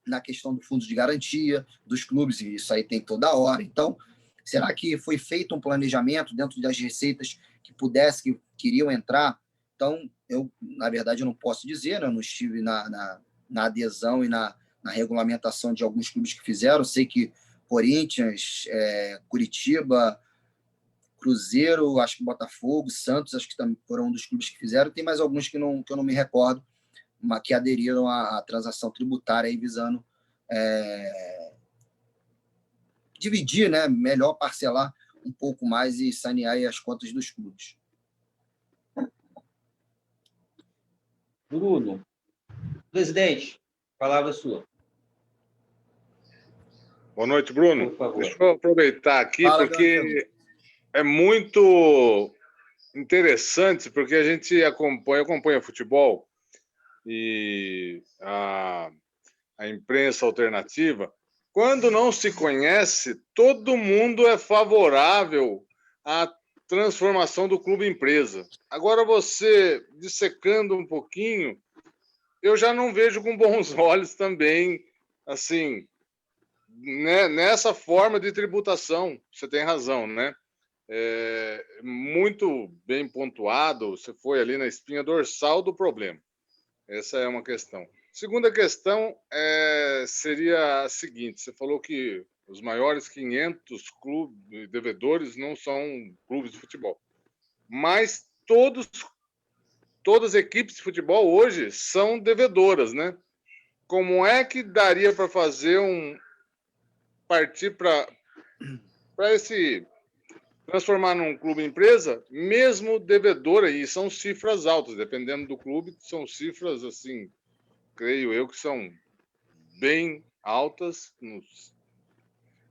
na questão do fundo de garantia dos clubes, e isso aí tem toda hora. Então, será que foi feito um planejamento dentro das receitas que queriam entrar? Então, na verdade, eu não posso dizer, né? Eu não estive na adesão e na regulamentação de alguns clubes que fizeram. Eu sei que Corinthians, Curitiba, Cruzeiro, acho que Botafogo, Santos, acho que também foram um dos clubes que fizeram. Tem mais alguns que eu não me recordo, mas que aderiram à transação tributária aí, visando dividir, né? Melhor parcelar um pouco mais e sanear aí as contas dos clubes. Bruno, presidente, palavra sua. Boa noite, Bruno. Por favor. Deixa eu aproveitar aqui, Fala, porque é muito interessante, porque a gente acompanha futebol e a imprensa alternativa. Quando não se conhece, todo mundo é favorável à transformação do clube em empresa. Agora, você, dissecando um pouquinho, eu já não vejo com bons olhos também, assim, né, nessa forma de tributação. Você tem razão, né? Muito bem pontuado, você foi ali na espinha dorsal do problema. Essa é uma questão. Segunda questão seria a seguinte: você falou que os maiores 500 clubes devedores não são clubes de futebol, mas todas as equipes de futebol hoje são devedoras, né? Como é que daria para fazer partir para transformar num clube empresa, mesmo devedora, e são cifras altas, dependendo do clube, são cifras, assim, creio eu, que são bem altas,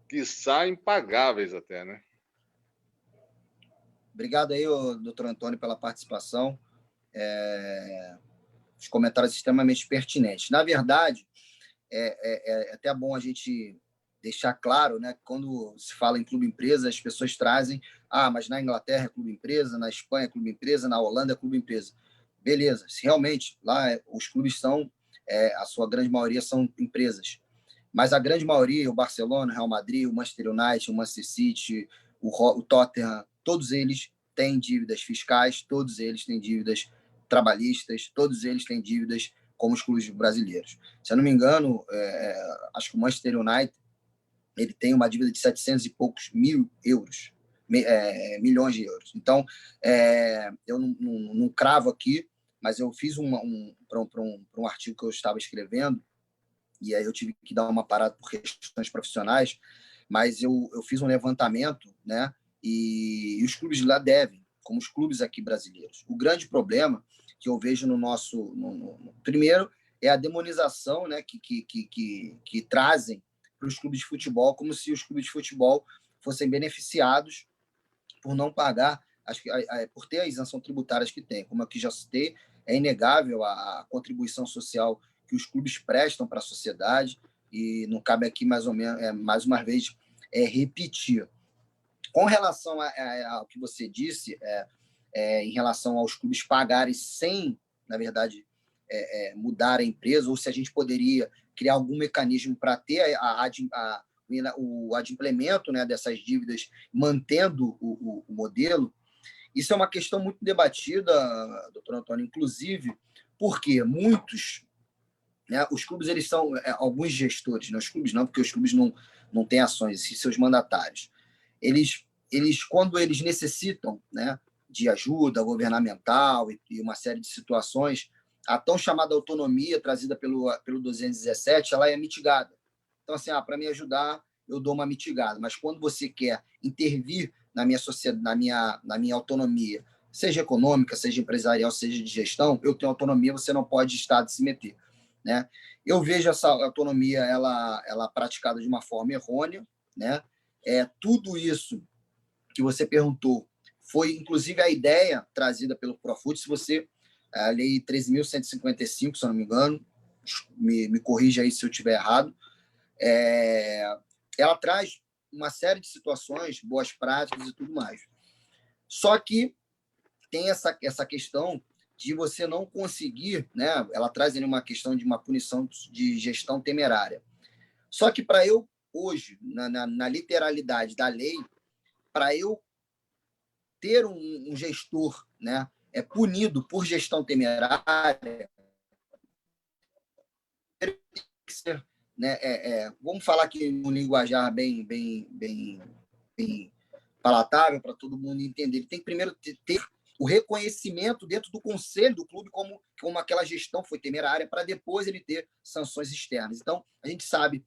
quiçá impagáveis até, né? Obrigado aí, doutor Antônio, pela participação. Os comentários extremamente pertinentes. Na verdade, é até bom a gente deixar claro, né? Quando se fala em clube empresa, as pessoas trazem, mas na Inglaterra é clube empresa, na Espanha é clube empresa, na Holanda é clube empresa. Beleza, se realmente lá os clubes são, a sua grande maioria são empresas, mas a grande maioria, o Barcelona, o Real Madrid, o Manchester United, o Manchester City, o Tottenham, todos eles têm dívidas fiscais, todos eles têm dívidas trabalhistas, todos eles têm dívidas como os clubes brasileiros. Se eu não me engano, acho que o Manchester United ele tem uma dívida de 700 e poucos mil euros, milhões de euros. Então, eu não cravo aqui, mas eu fiz para um artigo que eu estava escrevendo, e aí eu tive que dar uma parada por questões profissionais, mas eu fiz um levantamento, né? E os clubes lá devem, como os clubes aqui brasileiros. O grande problema que eu vejo primeiro é a demonização, né, que trazem para os clubes de futebol, como se os clubes de futebol fossem beneficiados por não pagar, por ter a isenção tributária que tem. Como aqui já citei, é inegável a contribuição social que os clubes prestam para a sociedade, e não cabe aqui mais uma vez repetir. Com relação ao que você disse, em relação aos clubes pagarem sem, na verdade, mudar a empresa, ou se a gente poderia criar algum mecanismo para ter o adimplemento, né, dessas dívidas, mantendo o modelo. Isso é uma questão muito debatida, doutor Antônio, inclusive porque muitos né? Os clubes, eles são alguns gestores, né? Os clubes não, porque os clubes não têm ações, e seus mandatários. Eles, quando eles necessitam, né, de ajuda governamental e uma série de situações, a tão chamada autonomia trazida pelo 217, ela é mitigada. Então, assim, para me ajudar, eu dou uma mitigada. Mas quando você quer intervir na minha sociedade, na minha autonomia, seja econômica, seja empresarial, seja de gestão, eu tenho autonomia, você não pode estar de se meter, né? Eu vejo essa autonomia ela praticada de uma forma errônea, né? Tudo isso que você perguntou foi, inclusive, a ideia trazida pelo Profut. Se você, a Lei 13.155, se eu não me engano, me corrija aí se eu estiver errado, ela traz uma série de situações, boas práticas e tudo mais. Só que tem essa questão de você não conseguir, né? Ela traz ali uma questão de uma punição de gestão temerária. Só que para eu, hoje, na literalidade da lei, para eu ter um gestor, né, punido por gestão temerária, tem que ser, né, vamos falar aqui um linguajar bem palatável para todo mundo entender. Ele tem que primeiro ter o reconhecimento dentro do conselho do clube como aquela gestão foi temerária, para depois ele ter sanções externas. Então, a gente sabe,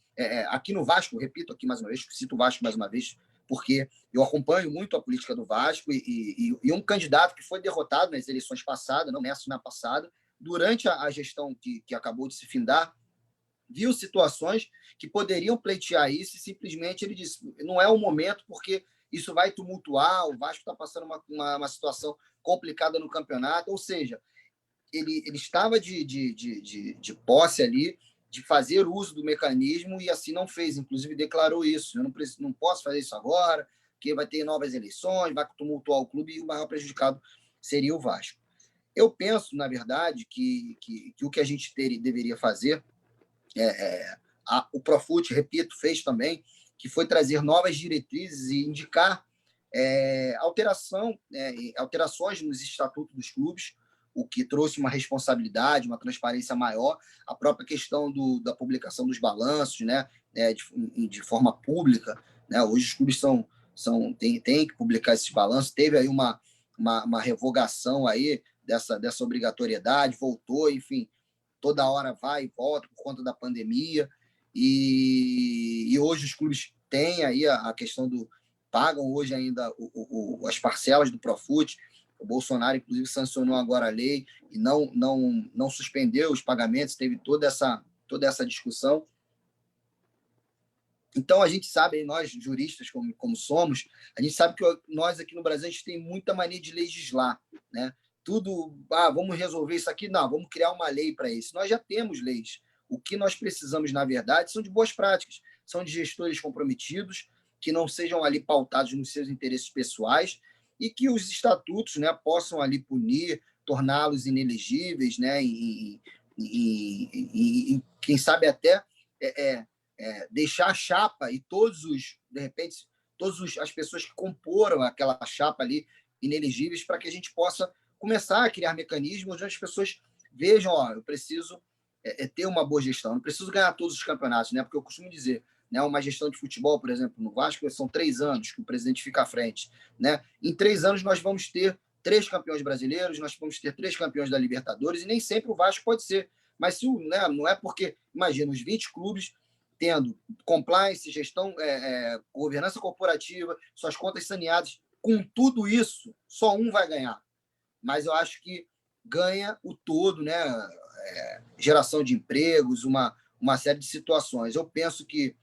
aqui no Vasco, repito aqui mais uma vez, cito o Vasco mais uma vez, porque eu acompanho muito a política do Vasco e um candidato que foi derrotado nas eleições passadas, não nessa, na passada, durante a gestão que acabou de se findar, viu situações que poderiam pleitear isso e simplesmente ele disse, não é o momento porque isso vai tumultuar, o Vasco está passando uma situação complicada no campeonato, ou seja, ele estava de posse ali, de fazer uso do mecanismo e assim não fez, inclusive declarou isso, eu não posso fazer isso agora, porque vai ter novas eleições, vai tumultuar o clube e o maior prejudicado seria o Vasco. Eu penso, na verdade, que o que a gente deveria fazer, o Profut, repito, fez também, que foi trazer novas diretrizes e indicar alterações nos estatutos dos clubes, o que trouxe uma responsabilidade, uma transparência maior, a própria questão da publicação dos balanços, né, de forma pública, né? Hoje os clubes têm que publicar esses balanços. Teve aí uma revogação aí dessa obrigatoriedade, voltou, enfim, toda hora vai e volta por conta da pandemia, e hoje os clubes têm aí a questão pagam hoje ainda as parcelas do Profut. O Bolsonaro, inclusive, sancionou agora a lei e não suspendeu os pagamentos, teve toda essa discussão. Então, a gente sabe, nós juristas, como somos, a gente sabe que nós aqui no Brasil a gente tem muita mania de legislar, né? Tudo, vamos resolver isso aqui? Não, vamos criar uma lei para isso. Nós já temos leis. O que nós precisamos, na verdade, são de boas práticas, são de gestores comprometidos, que não sejam ali pautados nos seus interesses pessoais e que os estatutos, né, possam ali punir, torná-los inelegíveis, né, e quem sabe até deixar a chapa e de repente, todas as pessoas que comporam aquela chapa ali inelegíveis, para que a gente possa começar a criar mecanismos onde as pessoas vejam, eu preciso ter uma boa gestão, não preciso ganhar todos os campeonatos, né? Porque eu costumo dizer, né, uma gestão de futebol, por exemplo, no Vasco, são 3 anos que o presidente fica à frente, né? Em 3 anos nós vamos ter 3 campeões brasileiros, nós vamos ter 3 campeões da Libertadores, e nem sempre o Vasco pode ser. Mas né, não é porque, imagina, os 20 clubes tendo compliance, gestão, governança corporativa, suas contas saneadas, com tudo isso, só um vai ganhar. Mas eu acho que ganha o todo, né? Geração de empregos, uma série de situações. Eu penso que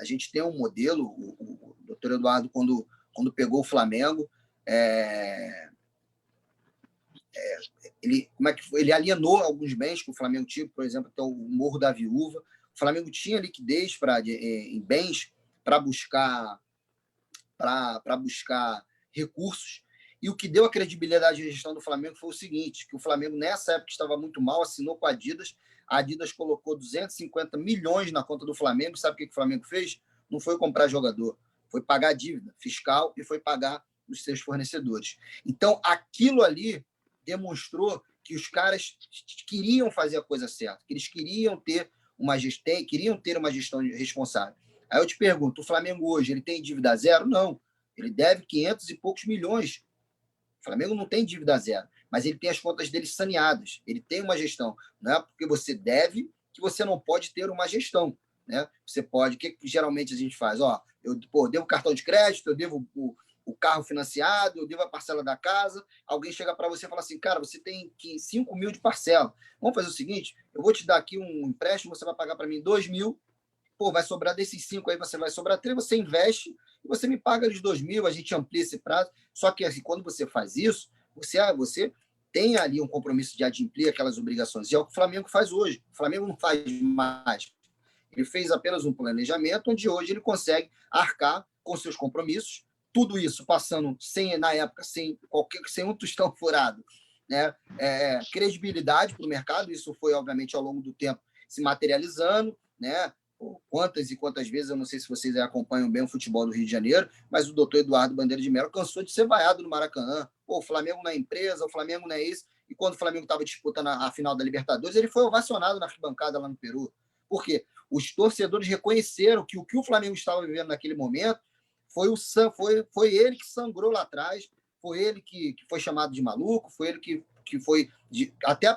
a gente tem um modelo, o doutor Eduardo, quando pegou o Flamengo, ele alienou alguns bens que o Flamengo tinha, por exemplo, até o Morro da Viúva. O Flamengo tinha liquidez em bens para buscar recursos, e o que deu a credibilidade à gestão do Flamengo foi o seguinte, que o Flamengo, nessa época, estava muito mal, assinou com a Adidas colocou 250 milhões na conta do Flamengo. Sabe o que o Flamengo fez? Não foi comprar jogador, foi pagar dívida fiscal e foi pagar os seus fornecedores. Então, aquilo ali demonstrou que os caras queriam fazer a coisa certa, que eles queriam ter uma gestão responsável. Aí eu te pergunto, o Flamengo hoje, ele tem dívida zero? Não. Ele deve 500 e poucos milhões. O Flamengo não tem dívida zero, mas ele tem as contas dele saneadas. Ele tem uma gestão. Não é porque você deve que você não pode ter uma gestão. Né? Você pode. O que geralmente a gente faz? Eu devo cartão de crédito, eu devo o carro financiado, eu devo a parcela da casa. Alguém chega para você e fala assim, cara, você tem 5 mil de parcela. Vamos fazer o seguinte, eu vou te dar aqui um empréstimo, você vai pagar para mim 2 mil, vai sobrar desses 5 aí, você vai sobrar 3, você investe e você me paga os 2 mil, a gente amplia esse prazo. Só que assim, quando você faz isso, você tem ali um compromisso de adimplir aquelas obrigações. E é o que o Flamengo faz hoje. O Flamengo não faz mais. Ele fez apenas um planejamento onde hoje ele consegue arcar com seus compromissos, tudo isso passando na época, sem um tostão furado, né? Credibilidade para o mercado, isso foi, obviamente, ao longo do tempo se materializando, né? Quantas e quantas vezes, eu não sei se vocês acompanham bem o futebol do Rio de Janeiro, mas o doutor Eduardo Bandeira de Mello cansou de ser vaiado no Maracanã. O Flamengo não é empresa, o Flamengo não é isso. E quando o Flamengo estava disputando a final da Libertadores, ele foi ovacionado na arquibancada lá no Peru. Por quê? Os torcedores reconheceram que o que o Flamengo estava vivendo naquele momento foi ele que sangrou lá atrás, foi ele que foi chamado de maluco, foi ele que foi... até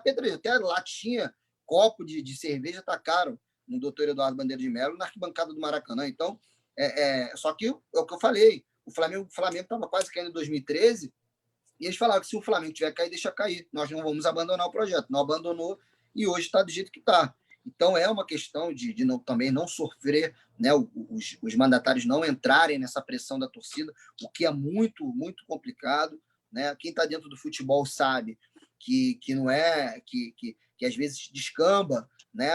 latinha, copo de cerveja tacaram no doutor Eduardo Bandeira de Mello na arquibancada do Maracanã. Então, só que é o que eu falei, o Flamengo estava quase caindo em 2013 e eles falaram que se o Flamengo tiver cair, deixa cair. Nós não vamos abandonar o projeto. Não abandonou e hoje está do jeito que está. Então, é uma questão de também não sofrer, né, os mandatários não entrarem nessa pressão da torcida, o que é muito, muito complicado. Né? Quem está dentro do futebol sabe que não é... que às vezes descamba, né,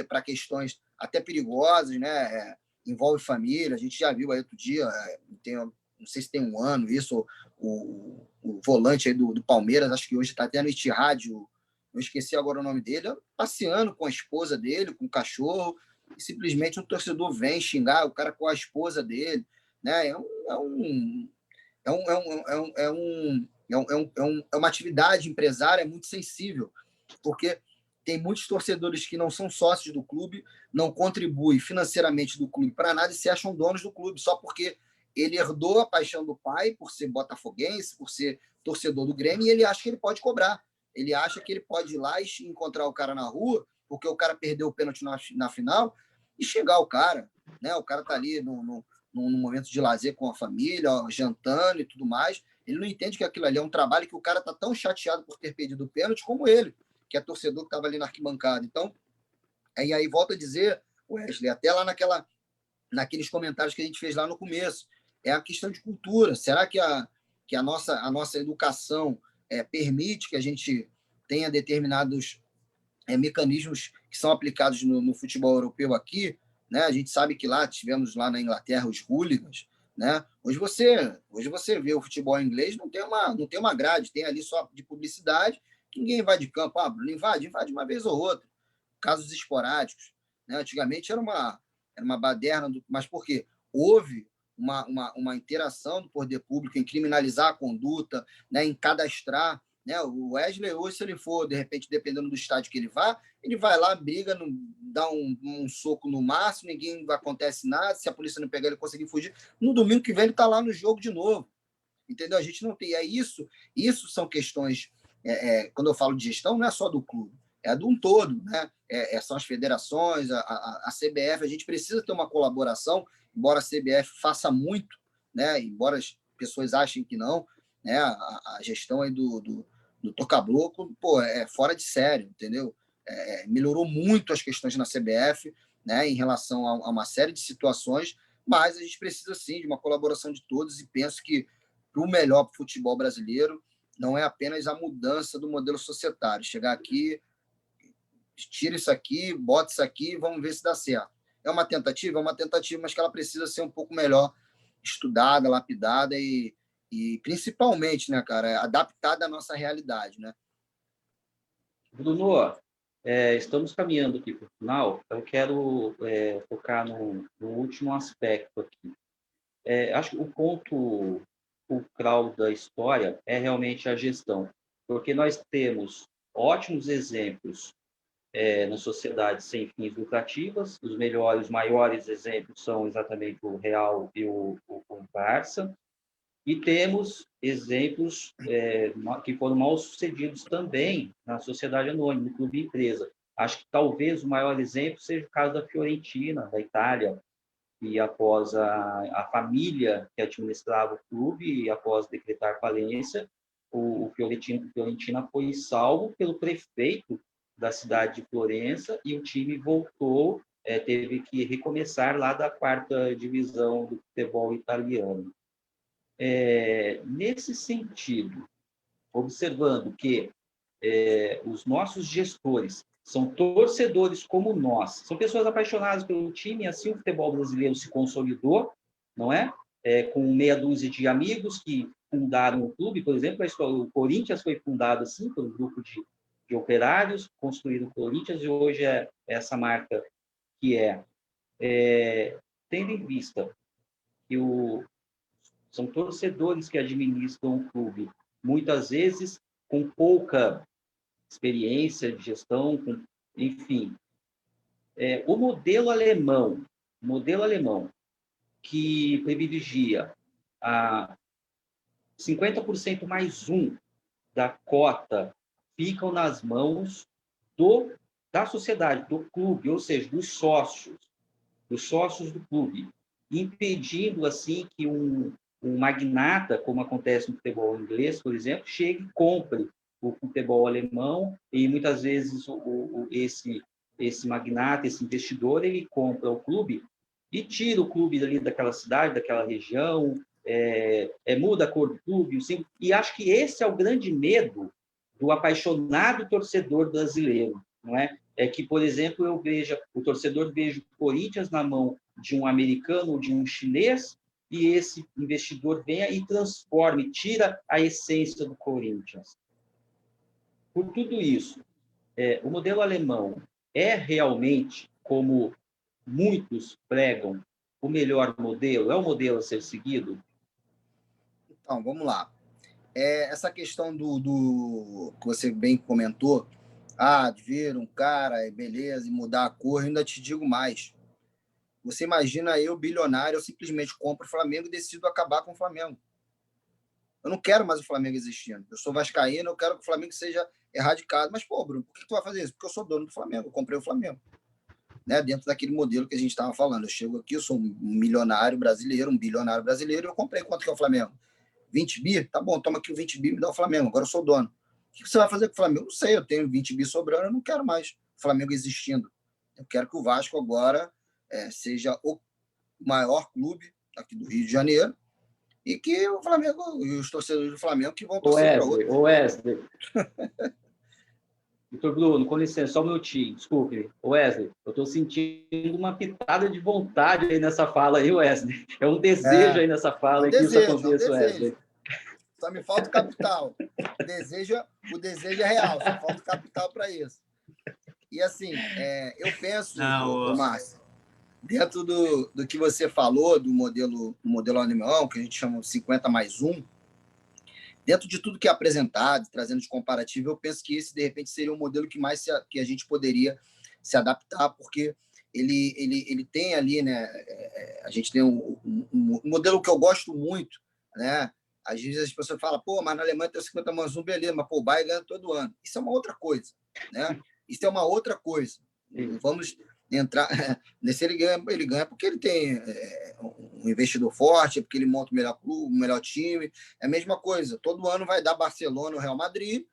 para questões até perigosas, né? Envolve família. A gente já viu aí outro dia, não sei se tem um ano isso, o volante aí do Palmeiras, acho que hoje está até no Etihad, eu esqueci agora o nome dele, passeando com a esposa dele, com o cachorro, e simplesmente um torcedor vem xingar o cara com a esposa dele, né? É uma atividade empresária muito sensível, porque tem muitos torcedores que não são sócios do clube, não contribuem financeiramente do clube para nada e se acham donos do clube, só porque ele herdou a paixão do pai por ser botafoguense, por ser torcedor do Grêmio, e ele acha que ele pode cobrar. Ele acha que ele pode ir lá e encontrar o cara na rua, porque o cara perdeu o pênalti na final, e chegar o cara. Né? O cara está ali num momento de lazer com a família, jantando e tudo mais. Ele não entende que aquilo ali é um trabalho que o cara está tão chateado por ter perdido o pênalti como ele, que é torcedor que estava ali na arquibancada. Então, aí volta a dizer, Wesley, até lá naqueles comentários que a gente fez lá no começo, é a questão de cultura. Será que a nossa educação permite que a gente tenha determinados mecanismos que são aplicados no futebol europeu aqui? Né? A gente sabe que tivemos lá na Inglaterra os hooligans. Né? Hoje você vê o futebol inglês, não tem uma grade, tem ali só de publicidade, ninguém vai de campo. Bruno invade uma vez ou outra. Casos esporádicos. Né? Antigamente era uma baderna, mas por quê? Houve uma interação do poder público em criminalizar a conduta, né, em cadastrar. Né? O Wesley, hoje, se ele for, de repente, dependendo do estádio que ele vai lá, briga, dá um soco no máximo, ninguém acontece nada, se a polícia não pegar ele conseguir fugir, no domingo que vem ele está lá no jogo de novo. Entendeu? A gente não tem. Isso são questões, quando eu falo de gestão, não é só do clube, é de um todo. Né? São as federações, a CBF, a gente precisa ter uma colaboração, embora a CBF faça muito, né? Embora as pessoas achem que não, né? A gestão aí do Tocabloco, é fora de sério, entendeu? Melhorou muito as questões na CBF, né? Em relação a uma série de situações, mas a gente precisa, sim, de uma colaboração de todos e penso que o melhor para o futebol brasileiro não é apenas a mudança do modelo societário. Chegar aqui, tira isso aqui, bota isso aqui, vamos ver se dá certo. É uma tentativa, mas que ela precisa ser um pouco melhor estudada, lapidada e principalmente, né, cara, adaptada à nossa realidade, né? Bruno, estamos caminhando aqui para o final. Eu quero focar no último aspecto aqui. Acho que o ponto fulcral da história é realmente a gestão. porque nós temos ótimos exemplos na sociedade sem fins lucrativas. Os melhores, os maiores exemplos são exatamente o Real e o Barça. E temos exemplos que foram mal sucedidos também na sociedade anônima, no clube empresa. Acho que talvez o maior exemplo seja o caso da Fiorentina, da Itália, e após a família que administrava o clube, e após decretar falência, o Fiorentina foi salvo pelo prefeito da cidade de Florença, e o time voltou, teve que recomeçar lá da 4ª divisão do futebol italiano. Nesse sentido, observando que os nossos gestores são torcedores como nós, são pessoas apaixonadas pelo time, e assim o futebol brasileiro se consolidou, não é? Com meia dúzia de amigos que fundaram o clube. Por exemplo, o Corinthians foi fundado assim, por um grupo de operários, construíram o Corinthians, e hoje é essa marca que tendo em vista que são torcedores que administram o clube, muitas vezes com pouca experiência de gestão, enfim. O modelo alemão, que privilegia a 50% mais um da cota, ficam nas mãos da sociedade, do clube, ou seja, dos sócios do clube, impedindo assim que um magnata, como acontece no futebol inglês, por exemplo, chegue e compre o futebol alemão, e muitas vezes esse magnata, esse investidor, ele compra o clube e tira o clube ali daquela cidade, daquela região, muda a cor do clube, e acho que esse é o grande medo do apaixonado torcedor brasileiro, não é? É que, por exemplo, o torcedor veja o Corinthians na mão de um americano ou de um chinês, e esse investidor venha e transforme, tira a essência do Corinthians. Por tudo isso, o modelo alemão é realmente, como muitos pregam, o melhor modelo? É o modelo a ser seguido? Então, vamos lá. Essa questão do que você bem comentou, de ver um cara, beleza, e mudar a cor, eu ainda te digo mais. Você imagina eu, bilionário, eu simplesmente compro o Flamengo e decido acabar com o Flamengo. Eu não quero mais o Flamengo existindo. Eu sou vascaíno, eu quero que o Flamengo seja erradicado. Mas, pô, Bruno, por que tu vai fazer isso? Porque eu sou dono do Flamengo, eu comprei o Flamengo. Né? Dentro daquele modelo que a gente estava falando. Eu chego aqui, eu sou um milionário brasileiro, um bilionário brasileiro, eu comprei. Quanto que é o Flamengo? 20 bi? Tá bom, toma aqui o 20 bi, me dá o Flamengo, agora eu sou dono. O que você vai fazer com o Flamengo? Não sei, eu tenho 20 bi sobrando, eu não quero mais o Flamengo existindo. Eu quero que o Vasco agora seja o maior clube aqui do Rio de Janeiro, e que o Flamengo, e os torcedores do Flamengo que vão torcer para outro. Wesley. Doutor Bruno, com licença, só um minutinho, desculpe. Wesley, eu estou sentindo uma pitada de vontade aí nessa fala aí, Wesley. É um desejo aí nessa fala aí que isso aconteça, Wesley. Só me falta o capital. O desejo é real, só falta o capital para isso. E assim, eu penso, Márcio, dentro do que você falou, do modelo alemão, que a gente chama de 50+1, dentro de tudo que é apresentado, trazendo de comparativo, eu penso que esse, de repente, seria um modelo que a gente poderia se adaptar, porque ele tem ali, né? A gente tem um modelo que eu gosto muito, né? Às vezes as pessoas falam, pô, mas na Alemanha tem o 50+1, beleza, mas pô, o Bayern ganha todo ano. Isso é uma outra coisa, né? Isso é uma outra coisa. Vamos entrar nesse, ele ganha porque ele tem um investidor forte, porque ele monta o melhor clube, o melhor time. É a mesma coisa, todo ano vai dar Barcelona ou Real Madrid,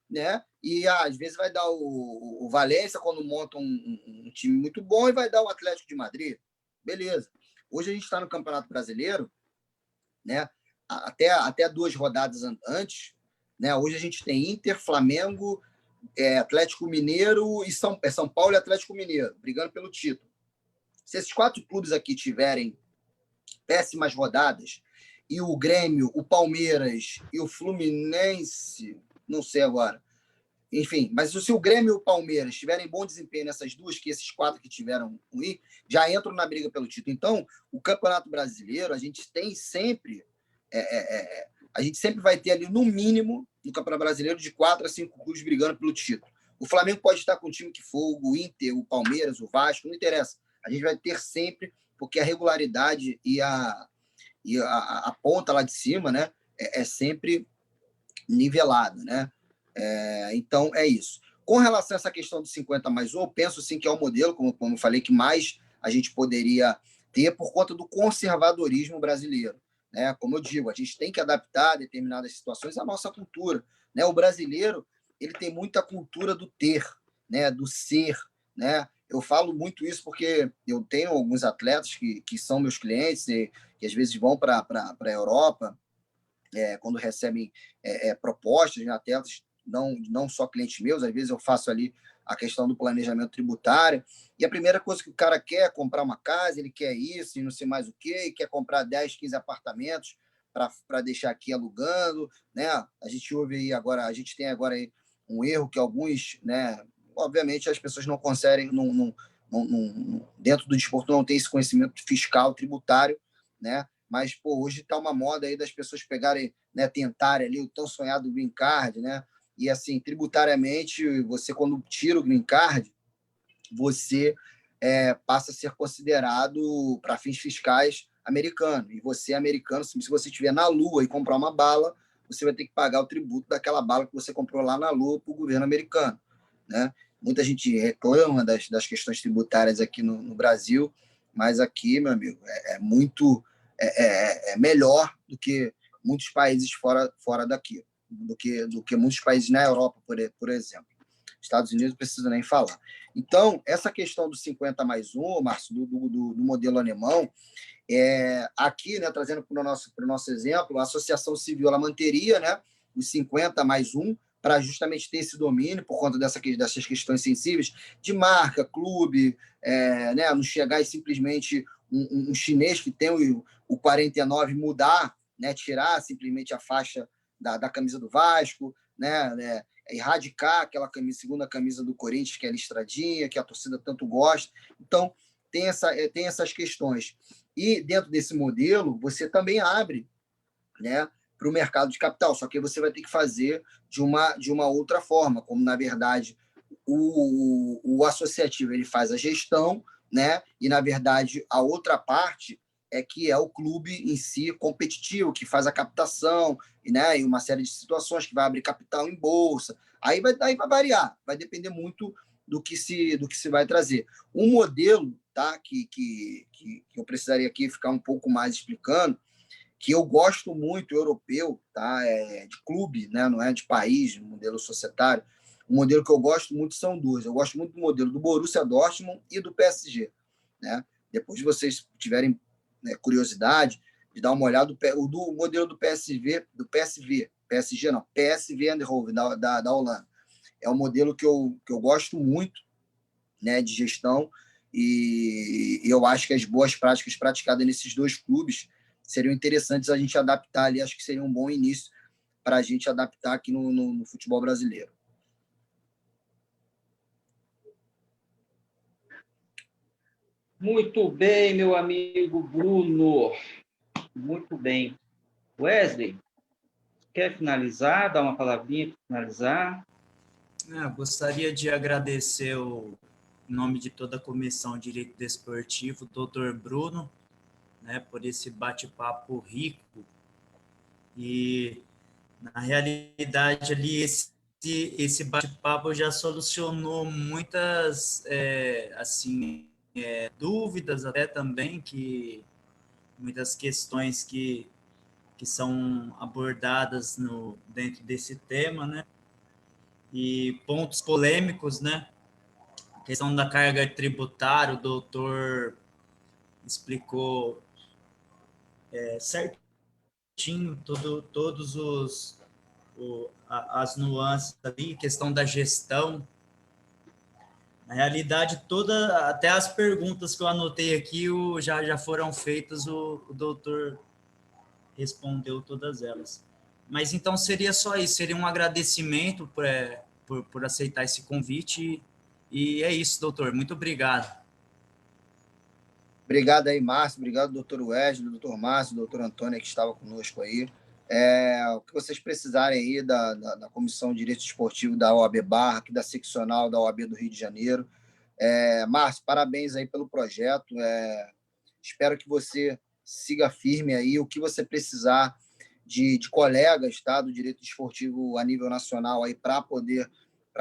né? E às vezes vai dar o Valência quando monta um time muito bom, e vai dar o Atlético de Madrid. Beleza. Hoje a gente está no Campeonato Brasileiro, né? Até 2 rodadas antes, né? Hoje a gente tem Inter, Flamengo, Atlético Mineiro e São Paulo e Atlético Mineiro brigando pelo título. Se esses 4 clubes aqui tiverem péssimas rodadas, e o Grêmio, o Palmeiras e o Fluminense, não sei agora, enfim, mas se o Grêmio e o Palmeiras tiverem bom desempenho nessas duas, que esses 4 que tiveram ruim, já entram na briga pelo título. Então, o Campeonato Brasileiro, a gente tem sempre a gente sempre vai ter ali, no mínimo, no Campeonato Brasileiro, de 4 a 5 clubes brigando pelo título. O Flamengo pode estar com o time que for, o Inter, o Palmeiras, o Vasco, não interessa. A gente vai ter sempre, porque a regularidade e a ponta lá de cima, né, é sempre nivelada, né? Então, é isso. Com relação a essa questão do 50+1, eu penso sim que é o modelo, como eu falei, que mais a gente poderia ter por conta do conservadorismo brasileiro. Né? Como eu digo, a gente tem que adaptar determinadas situações à nossa cultura. Né? O brasileiro ele tem muita cultura do ter, né? Do ser. Né? Eu falo muito isso porque eu tenho alguns atletas que são meus clientes e que às vezes vão para a Europa, quando recebem propostas de atletas, não só clientes meus, às vezes eu faço ali a questão do planejamento tributário, e a primeira coisa que o cara quer é comprar uma casa, ele quer isso e não sei mais o quê, e quer comprar 10, 15 apartamentos para deixar aqui alugando, né? A gente ouve aí agora, a gente tem agora aí um erro que alguns, né? Obviamente as pessoas não conseguem, dentro do desporto não tem esse conhecimento fiscal, tributário, né? Mas, pô, hoje está uma moda aí das pessoas pegarem, né, tentarem ali o tão sonhado green card, né? E, assim, tributariamente, você, quando tira o green card, você passa a ser considerado, para fins fiscais, americano. E você, americano, se você estiver na Lua e comprar uma bala, você vai ter que pagar o tributo daquela bala que você comprou lá na Lua para o governo americano, né? Muita gente reclama das questões tributárias aqui no Brasil, mas aqui, meu amigo, é muito... melhor do que muitos países fora daqui, do que muitos países na Europa, por exemplo. Estados Unidos não precisa nem falar. Então, essa questão do 50+1, Márcio, do modelo alemão, aqui, né, trazendo para o nosso exemplo, a associação civil ela manteria, né, os 50+1 para justamente ter esse domínio por conta dessas questões sensíveis de marca, clube, né, não chegar e simplesmente um chinês que tem o 49 mudar, né, tirar simplesmente a faixa da camisa do Vasco, né, erradicar aquela segunda camisa do Corinthians, que é a listradinha, que a torcida tanto gosta. Então, tem essas questões. E dentro desse modelo, você também abre, né, para o mercado de capital, só que você vai ter que fazer de uma outra forma, como, na verdade, o associativo ele faz a gestão, né, e, na verdade, a outra parte que é o clube em si competitivo, que faz a captação, né, e uma série de situações, que vai abrir capital em bolsa. Aí vai variar, vai depender muito do que se vai trazer. Um modelo, tá, que eu precisaria aqui ficar um pouco mais explicando, que eu gosto muito, europeu, tá, de clube, né, não é de país, modelo societário. Um modelo que eu gosto muito são dois. Eu gosto muito do modelo do Borussia Dortmund e do PSG. Né? Depois de vocês tiverem, né, curiosidade de dar uma olhada do modelo do PSV, PSG não, PSV Eindhoven, da Holanda. É um modelo que eu gosto muito, né, de gestão, e eu acho que as boas práticas praticadas nesses dois clubes seriam interessantes a gente adaptar ali, acho que seria um bom início para a gente adaptar aqui no futebol brasileiro. Muito bem, meu amigo Bruno. Muito bem. Wesley, quer finalizar? Dar uma palavrinha para finalizar? Gostaria de agradecer em nome de toda a Comissão de Direito Desportivo, doutor Bruno, né, por esse bate-papo rico. E, na realidade, ali, esse bate-papo já solucionou muitas dúvidas até também, muitas questões que são abordadas dentro desse tema, né? E pontos polêmicos, né? A questão da carga tributária, o doutor explicou certinho todos as nuances ali, questão da gestão. Na realidade, até as perguntas que eu anotei aqui já foram feitas, o doutor respondeu todas elas. Mas então seria só isso, seria um agradecimento por aceitar esse convite. E é isso, doutor. Muito obrigado. Obrigado aí, Márcio. Obrigado, doutor Wesley, doutor Márcio, doutor Antônio, que estava conosco aí. O que vocês precisarem aí da Comissão de Direito Esportivo da OAB Barra, aqui da seccional da OAB do Rio de Janeiro. Márcio, parabéns aí pelo projeto. Espero que você siga firme aí. O que você precisar de colegas, tá, do direito esportivo a nível nacional aí para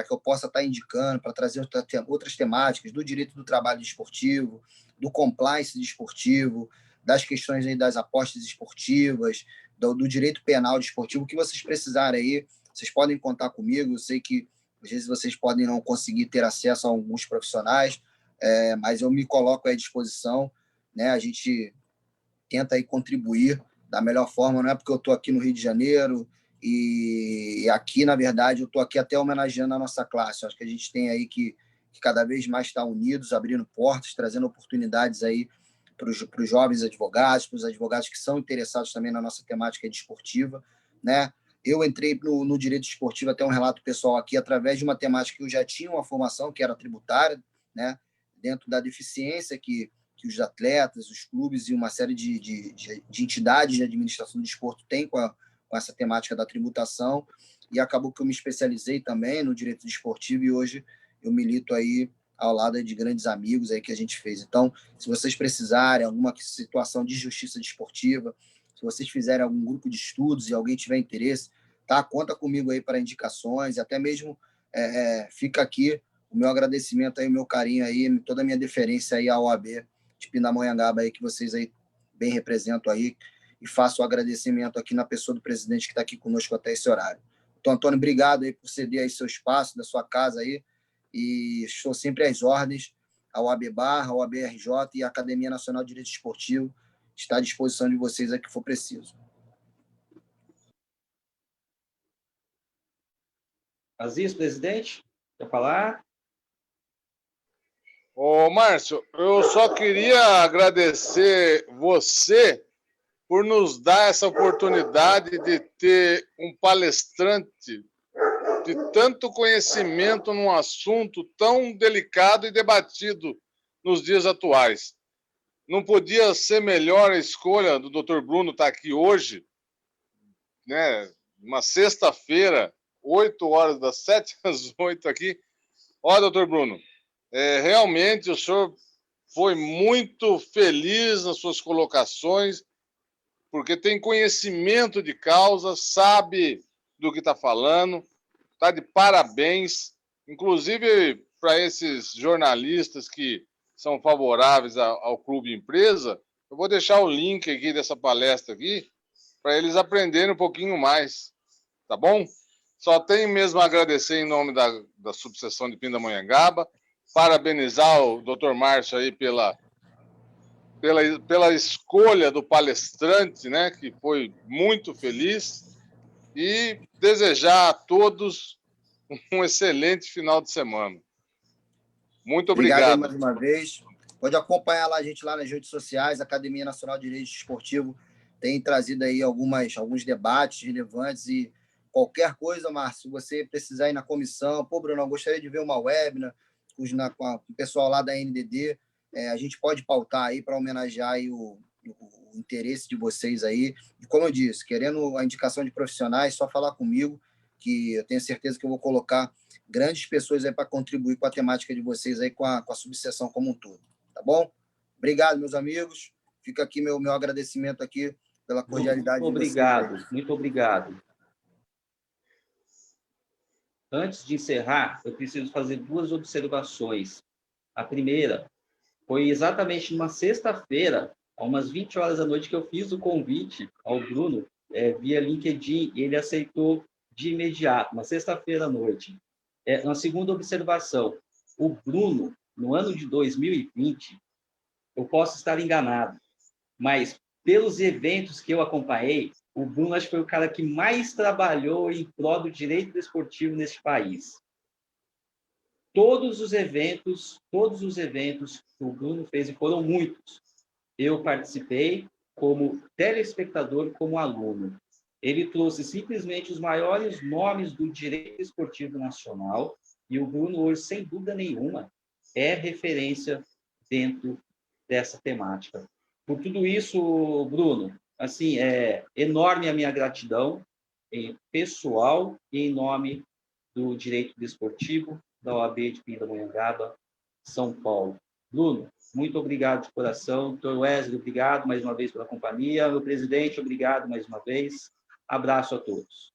que eu possa estar indicando, para trazer outras temáticas do direito do trabalho esportivo, do compliance desportivo, das questões aí das apostas esportivas, do direito penal desportivo, o que vocês precisarem aí, vocês podem contar comigo. Eu sei que às vezes vocês podem não conseguir ter acesso a alguns profissionais, mas eu me coloco à disposição, né? A gente tenta aí contribuir da melhor forma, não é porque eu estou aqui no Rio de Janeiro e aqui, na verdade, eu estou aqui até homenageando a nossa classe. Eu acho que a gente tem aí que cada vez mais estar unidos, abrindo portas, trazendo oportunidades aí para os jovens advogados, para os advogados que são interessados também na nossa temática desportiva, né? Eu entrei no direito esportivo, até um relato pessoal aqui, através de uma temática que eu já tinha uma formação, que era tributária, né? Dentro da deficiência que os atletas, os clubes e uma série de entidades de administração do desporto têm com essa temática da tributação, e acabou que eu me especializei também no direito desportivo e hoje eu milito aí ao lado de grandes amigos aí que a gente fez. Então, se vocês precisarem alguma situação de justiça desportiva, se vocês fizerem algum grupo de estudos e alguém tiver interesse, tá? Conta comigo aí para indicações, até mesmo fica aqui o meu agradecimento aí, o meu carinho aí, toda a minha deferência aí à OAB de Pindamonhangaba aí, que vocês aí bem representam aí, e faço o agradecimento aqui na pessoa do presidente que está aqui conosco até esse horário. Então, Antônio, obrigado aí por ceder aí seu espaço, da sua casa aí, e estou sempre às ordens. A OAB Barra, a OAB RJ e a Academia Nacional de Direito Esportivo está à disposição de vocês a que for preciso. Aziz, presidente, quer falar? Ô, Márcio, eu só queria agradecer você por nos dar essa oportunidade de ter um palestrante de tanto conhecimento num assunto tão delicado e debatido nos dias atuais. Não podia ser melhor a escolha do Dr. Bruno estar aqui hoje, né? Uma sexta-feira, 8 horas, das 7 às 8 aqui. Ó, Dr. Bruno, realmente o senhor foi muito feliz nas suas colocações, porque tem conhecimento de causa, sabe do que está falando, está de parabéns. Inclusive, para esses jornalistas que são favoráveis ao Clube Empresa, eu vou deixar o link aqui dessa palestra aqui, para eles aprenderem um pouquinho mais, tá bom? Só tenho mesmo a agradecer em nome da subseção de Pindamonhangaba, parabenizar o Dr. Márcio aí pela escolha do palestrante, né, que foi muito feliz, e desejar a todos um excelente final de semana. Muito Obrigado aí obrigado. mais uma vez. Pode acompanhar lá a gente lá nas redes sociais. A Academia Nacional de Direito Esportivo tem trazido aí alguns debates relevantes, e qualquer coisa, Márcio, se você precisar ir na comissão, Bruno, eu gostaria de ver uma webinar com o pessoal lá da NDD, a gente pode pautar aí para homenagear aí o interesse de vocês aí. E como eu disse, querendo a indicação de profissionais, só falar comigo, que eu tenho certeza que eu vou colocar grandes pessoas aí para contribuir com a temática de vocês aí, com a subseção como um todo. Tá bom? Obrigado, meus amigos. Fica aqui meu agradecimento aqui pela cordialidade muito obrigado, de vocês. Muito obrigado. Antes de encerrar, eu preciso fazer 2 observações. A primeira foi exatamente numa sexta-feira, a umas 20 horas da noite, que eu fiz o convite ao Bruno via LinkedIn, e ele aceitou de imediato, uma sexta-feira à noite. Uma segunda observação, o Bruno, no ano de 2020, eu posso estar enganado, mas pelos eventos que eu acompanhei, o Bruno acho que foi o cara que mais trabalhou em prol do direito desportivo neste país. Todos os eventos que o Bruno fez, e foram muitos, eu participei como telespectador, como aluno. Ele trouxe simplesmente os maiores nomes do direito esportivo nacional, e o Bruno hoje, sem dúvida nenhuma, é referência dentro dessa temática. Por tudo isso, Bruno, assim, é enorme a minha gratidão pessoal e em nome do Direito Desportivo da OAB de Pindamonhangaba, São Paulo. Bruno, muito obrigado de coração. Dr. Wesley, obrigado mais uma vez pela companhia. Meu presidente, obrigado mais uma vez. Abraço a todos.